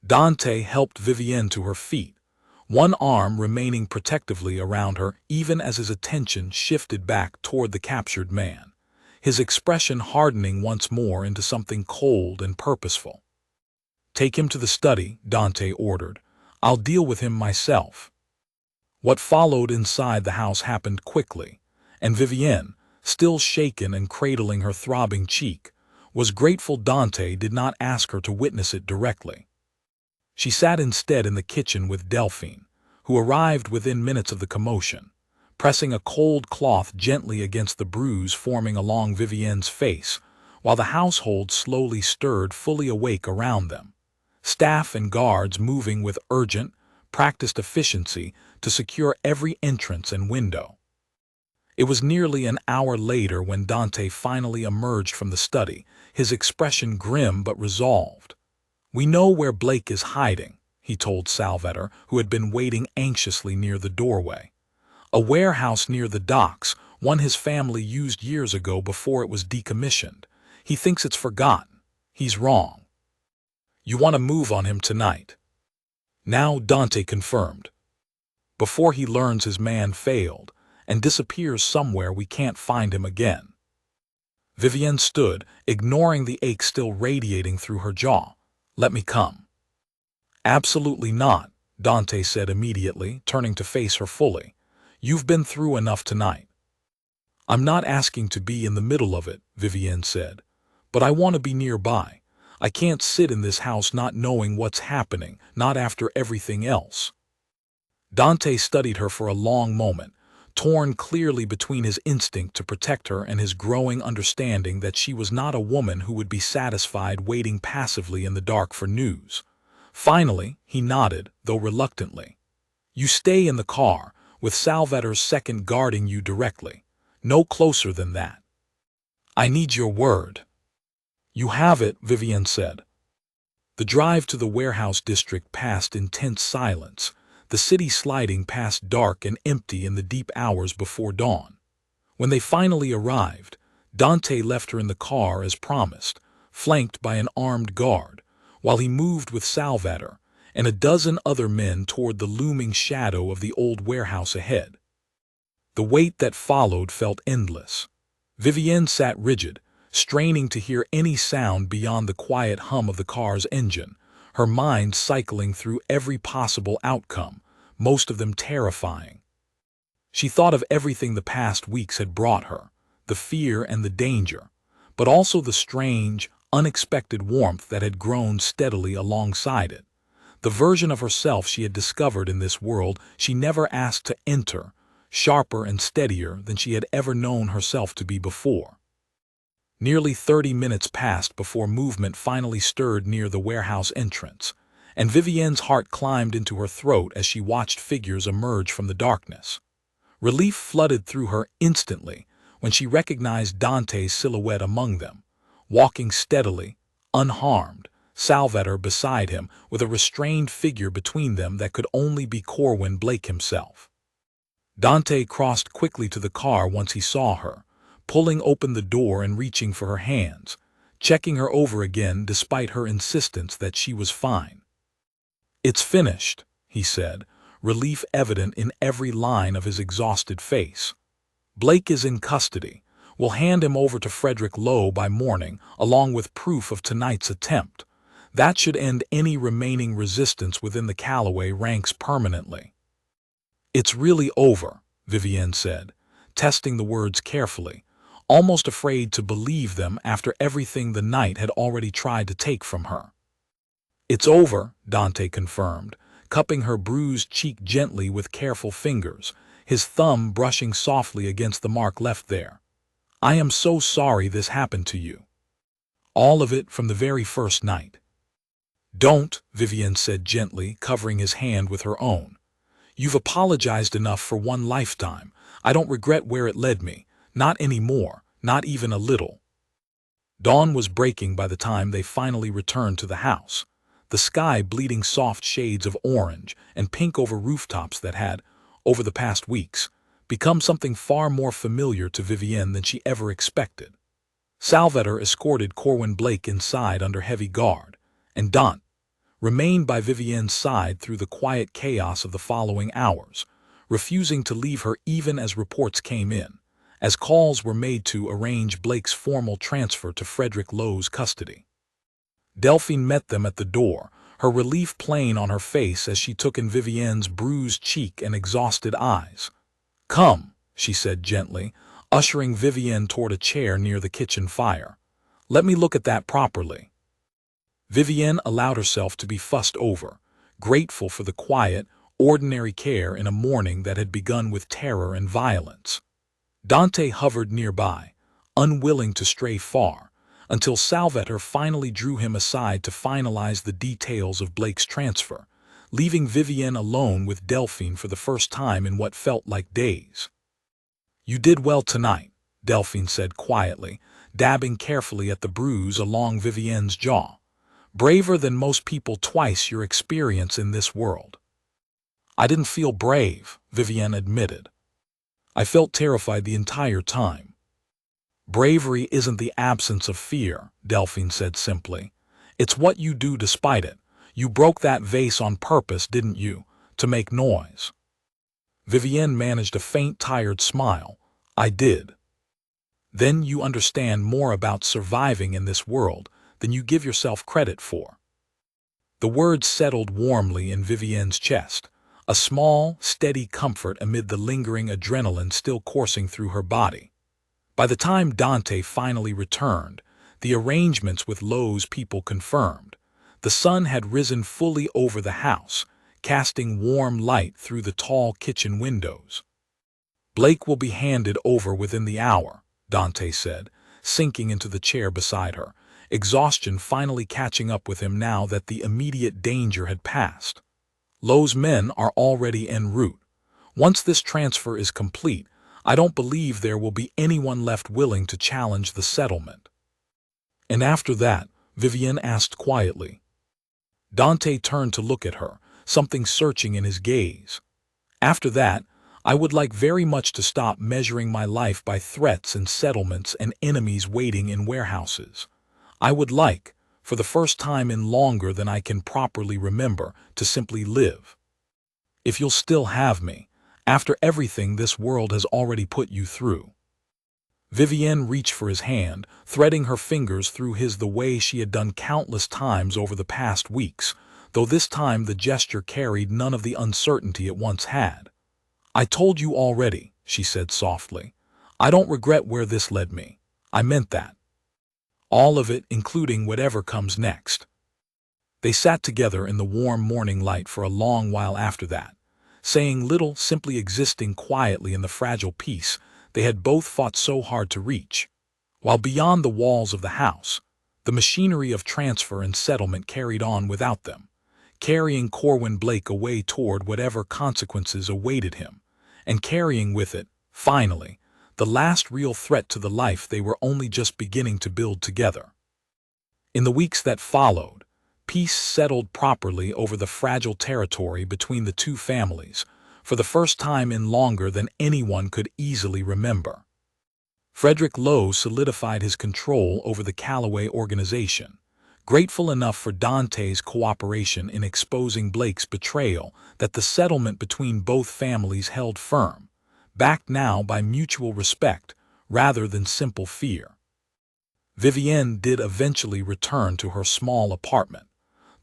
Dante helped Vivienne to her feet, one arm remaining protectively around her even as his attention shifted back toward the captured man, his expression hardening once more into something cold and purposeful. "Take him to the study," Dante ordered. "I'll deal with him myself." What followed inside the house happened quickly, and Vivienne, still shaken and cradling her throbbing cheek, was grateful Dante did not ask her to witness it directly. She sat instead in the kitchen with Delphine, who arrived within minutes of the commotion, pressing a cold cloth gently against the bruise forming along Vivienne's face, while the household slowly stirred, fully awake around them. Staff and guards moving with urgent, practiced efficiency to secure every entrance and window. It was nearly an hour later when Dante finally emerged from the study, his expression grim but resolved. "We know where Blake is hiding," he told Salvator, who had been waiting anxiously near the doorway. "A warehouse near the docks, one his family used years ago before it was decommissioned. He thinks it's forgotten. He's wrong. You want to move on him tonight." Now Dante confirmed. "Before he learns his man failed and disappears somewhere we can't find him again." Vivienne stood, ignoring the ache still radiating through her jaw. "Let me come." "Absolutely not," Dante said immediately, turning to face her fully. "You've been through enough tonight." "I'm not asking to be in the middle of it," Vivienne said. "But I want to be nearby. I can't sit in this house not knowing what's happening, not after everything else." Dante studied her for a long moment, torn clearly between his instinct to protect her and his growing understanding that she was not a woman who would be satisfied waiting passively in the dark for news. Finally, he nodded, though reluctantly. "You stay in the car, with Salvator's second guarding you directly. No closer than that." "I need your word." "You have it," Vivienne said. The drive to the warehouse district passed in tense silence, the city sliding past dark and empty in the deep hours before dawn. When they finally arrived, Dante left her in the car as promised, flanked by an armed guard, while he moved with Salvator and a dozen other men toward the looming shadow of the old warehouse ahead. The wait that followed felt endless. Vivienne sat rigid, straining to hear any sound beyond the quiet hum of the car's engine, her mind cycling through every possible outcome, most of them terrifying. She thought of everything the past weeks had brought her, the fear and the danger, but also the strange, unexpected warmth that had grown steadily alongside it. The version of herself she had discovered in this world she never asked to enter, sharper and steadier than she had ever known herself to be before. Nearly 30 minutes passed before movement finally stirred near the warehouse entrance, and Vivienne's heart climbed into her throat as she watched figures emerge from the darkness. Relief flooded through her instantly when she recognized Dante's silhouette among them, walking steadily, unharmed, Salvator beside him with a restrained figure between them that could only be Corwin Blake himself. Dante crossed quickly to the car once he saw her, pulling open the door and reaching for her hands, checking her over again despite her insistence that she was fine. "It's finished," he said, relief evident in every line of his exhausted face. "Blake is in custody. We'll hand him over to Frederick Lowe by morning, along with proof of tonight's attempt. That should end any remaining resistance within the Calloway ranks permanently." "It's really over," Vivienne said, testing the words carefully, almost afraid to believe them after everything the night had already tried to take from her. "It's over," Dante confirmed, cupping her bruised cheek gently with careful fingers, his thumb brushing softly against the mark left there. "I am so sorry this happened to you. All of it from the very first night." "Don't," Vivienne said gently, covering his hand with her own. "You've apologized enough for one lifetime. I don't regret where it led me. Not anymore, not even a little." Dawn was breaking by the time they finally returned to the house, the sky bleeding soft shades of orange and pink over rooftops that had, over the past weeks, become something far more familiar to Vivienne than she ever expected. Salvator escorted Corwin Blake inside under heavy guard, and Dante remained by Vivienne's side through the quiet chaos of the following hours, refusing to leave her even as reports came in, as calls were made to arrange Blake's formal transfer to Frederick Lowe's custody. Delphine met them at the door, her relief plain on her face as she took in Vivienne's bruised cheek and exhausted eyes. "Come," she said gently, ushering Vivienne toward a chair near the kitchen fire. "Let me look at that properly." Vivienne allowed herself to be fussed over, grateful for the quiet, ordinary care in a morning that had begun with terror and violence. Dante hovered nearby, unwilling to stray far, until Salvatore finally drew him aside to finalize the details of Blake's transfer, leaving Vivienne alone with Delphine for the first time in what felt like days. "You did well tonight," Delphine said quietly, dabbing carefully at the bruise along Vivienne's jaw. "Braver than most people twice your experience in this world." "I didn't feel brave," Vivienne admitted. "I felt terrified the entire time." "Bravery isn't the absence of fear," Delphine said simply. "It's what you do despite it. You broke that vase on purpose, didn't you, to make noise?" Vivienne managed a faint, tired smile. "I did." "Then you understand more about surviving in this world than you give yourself credit for." The words settled warmly in Vivienne's chest, a small, steady comfort amid the lingering adrenaline still coursing through her body. By the time Dante finally returned, the arrangements with Lowe's people confirmed. The sun had risen fully over the house, casting warm light through the tall kitchen windows. "Blake will be handed over within the hour," Dante said, sinking into the chair beside her, exhaustion finally catching up with him now that the immediate danger had passed. "Lowe's men are already en route. Once this transfer is complete, I don't believe there will be anyone left willing to challenge the settlement." "And after that?" Vivienne asked quietly. Dante turned to look at her, something searching in his gaze. "After that, I would like very much to stop measuring my life by threats and settlements and enemies waiting in warehouses. I would like, for the first time in longer than I can properly remember, to simply live. If you'll still have me, after everything this world has already put you through." Vivienne reached for his hand, threading her fingers through his the way she had done countless times over the past weeks, though this time the gesture carried none of the uncertainty it once had. "I told you already," she said softly. "I don't regret where this led me. I meant that. All of it, including whatever comes next." They sat together in the warm morning light for a long while after that, saying little, simply existing quietly in the fragile peace they had both fought so hard to reach. While beyond the walls of the house, the machinery of transfer and settlement carried on without them, carrying Corwin Blake away toward whatever consequences awaited him, and carrying with it, finally, the last real threat to the life they were only just beginning to build together. In the weeks that followed, peace settled properly over the fragile territory between the two families, for the first time in longer than anyone could easily remember. Frederick Lowe solidified his control over the Callaway organization, grateful enough for Dante's cooperation in exposing Blake's betrayal that the settlement between both families held firm, backed now by mutual respect rather than simple fear. Vivienne did eventually return to her small apartment,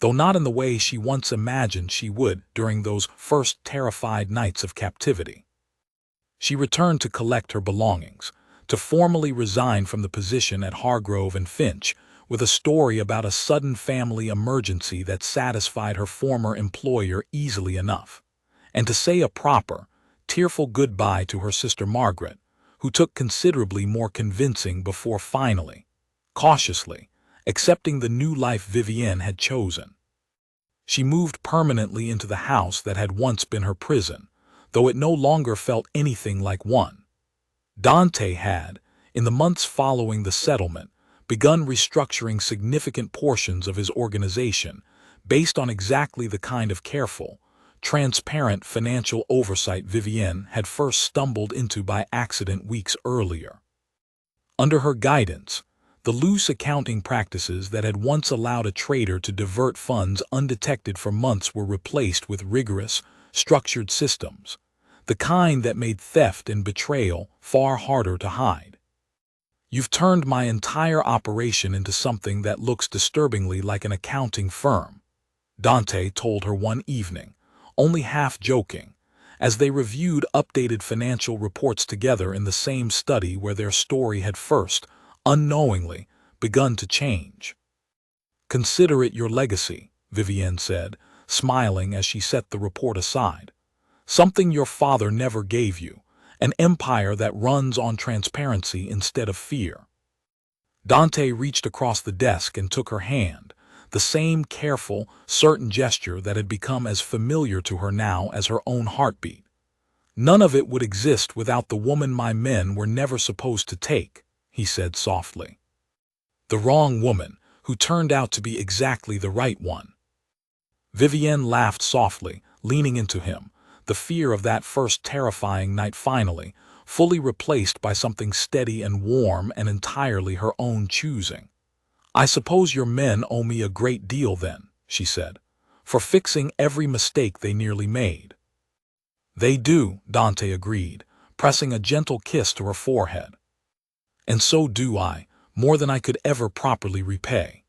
though not in the way she once imagined she would during those first terrified nights of captivity. She returned to collect her belongings, to formally resign from the position at Hargrove and Finch, with a story about a sudden family emergency that satisfied her former employer easily enough, and to say a proper, tearful goodbye to her sister Margaret, who took considerably more convincing before finally, cautiously, accepting the new life Vivienne had chosen. She moved permanently into the house that had once been her prison, though it no longer felt anything like one. Dante had, in the months following the settlement, begun restructuring significant portions of his organization based on exactly the kind of careful, transparent financial oversight Vivienne had first stumbled into by accident weeks earlier. Under her guidance, the loose accounting practices that had once allowed a trader to divert funds undetected for months were replaced with rigorous, structured systems, the kind that made theft and betrayal far harder to hide. "You've turned my entire operation into something that looks disturbingly like an accounting firm," Dante told her one evening, only half joking, as they reviewed updated financial reports together in the same study where their story had first, unknowingly, begun to change. "Consider it your legacy," Vivienne said, smiling as she set the report aside. "Something your father never gave you, an empire that runs on transparency instead of fear." Dante reached across the desk and took her hand, the same careful, certain gesture that had become as familiar to her now as her own heartbeat. "None of it would exist without the woman my men were never supposed to take," he said softly. "The wrong woman, who turned out to be exactly the right one." Vivienne laughed softly, leaning into him, the fear of that first terrifying night finally, fully replaced by something steady and warm and entirely her own choosing. "I suppose your men owe me a great deal then," she said, "for fixing every mistake they nearly made." "They do," Dante agreed, pressing a gentle kiss to her forehead. "And so do I, more than I could ever properly repay."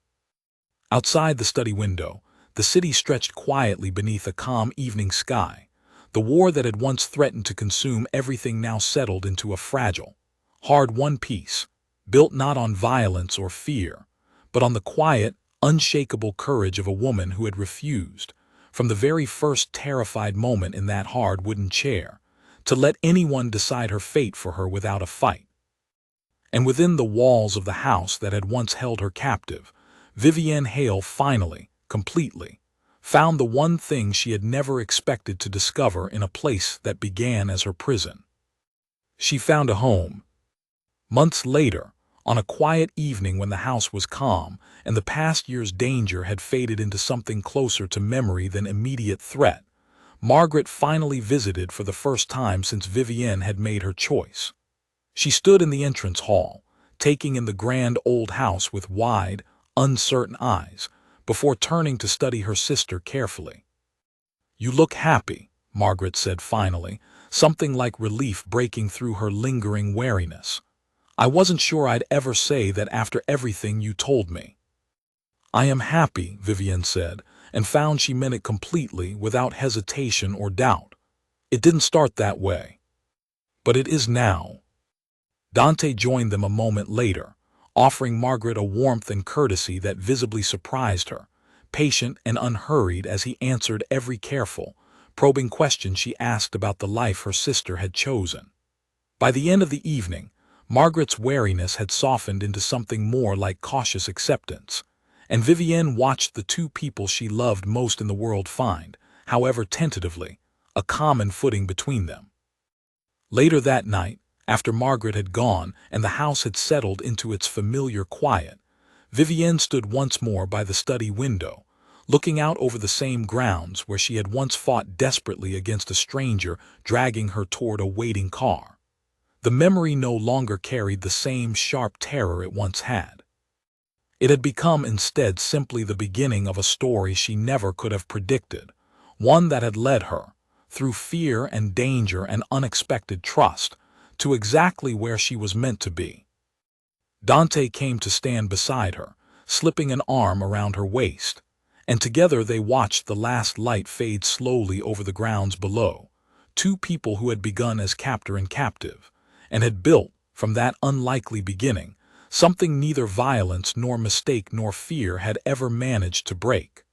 Outside the study window, the city stretched quietly beneath a calm evening sky. The war that had once threatened to consume everything now settled into a fragile, hard-won peace, built not on violence or fear, but on the quiet, unshakable courage of a woman who had refused, from the very first terrified moment in that hard wooden chair, to let anyone decide her fate for her without a fight. And within the walls of the house that had once held her captive, Vivienne Hale finally, completely, found the one thing she had never expected to discover in a place that began as her prison. She found a home. Months later, on a quiet evening when the house was calm and the past year's danger had faded into something closer to memory than immediate threat, Margaret finally visited for the first time since Vivienne had made her choice. She stood in the entrance hall, taking in the grand old house with wide, uncertain eyes, before turning to study her sister carefully. "You look happy," Margaret said finally, something like relief breaking through her lingering wariness. "I wasn't sure I'd ever say that after everything you told me." "I am happy," Vivienne said, and found she meant it completely, without hesitation or doubt. "It didn't start that way. But it is now." Dante joined them a moment later, offering Margaret a warmth and courtesy that visibly surprised her, patient and unhurried as he answered every careful, probing question she asked about the life her sister had chosen. By the end of the evening, Margaret's wariness had softened into something more like cautious acceptance, and Vivienne watched the two people she loved most in the world find, however tentatively, a common footing between them. Later that night, after Margaret had gone and the house had settled into its familiar quiet, Vivienne stood once more by the study window, looking out over the same grounds where she had once fought desperately against a stranger dragging her toward a waiting car. The memory no longer carried the same sharp terror it once had. It had become instead simply the beginning of a story she never could have predicted, one that had led her, through fear and danger and unexpected trust, to exactly where she was meant to be. Dante came to stand beside her, slipping an arm around her waist, and together they watched the last light fade slowly over the grounds below, two people who had begun as captor and captive, and had built, from that unlikely beginning, something neither violence nor mistake nor fear had ever managed to break.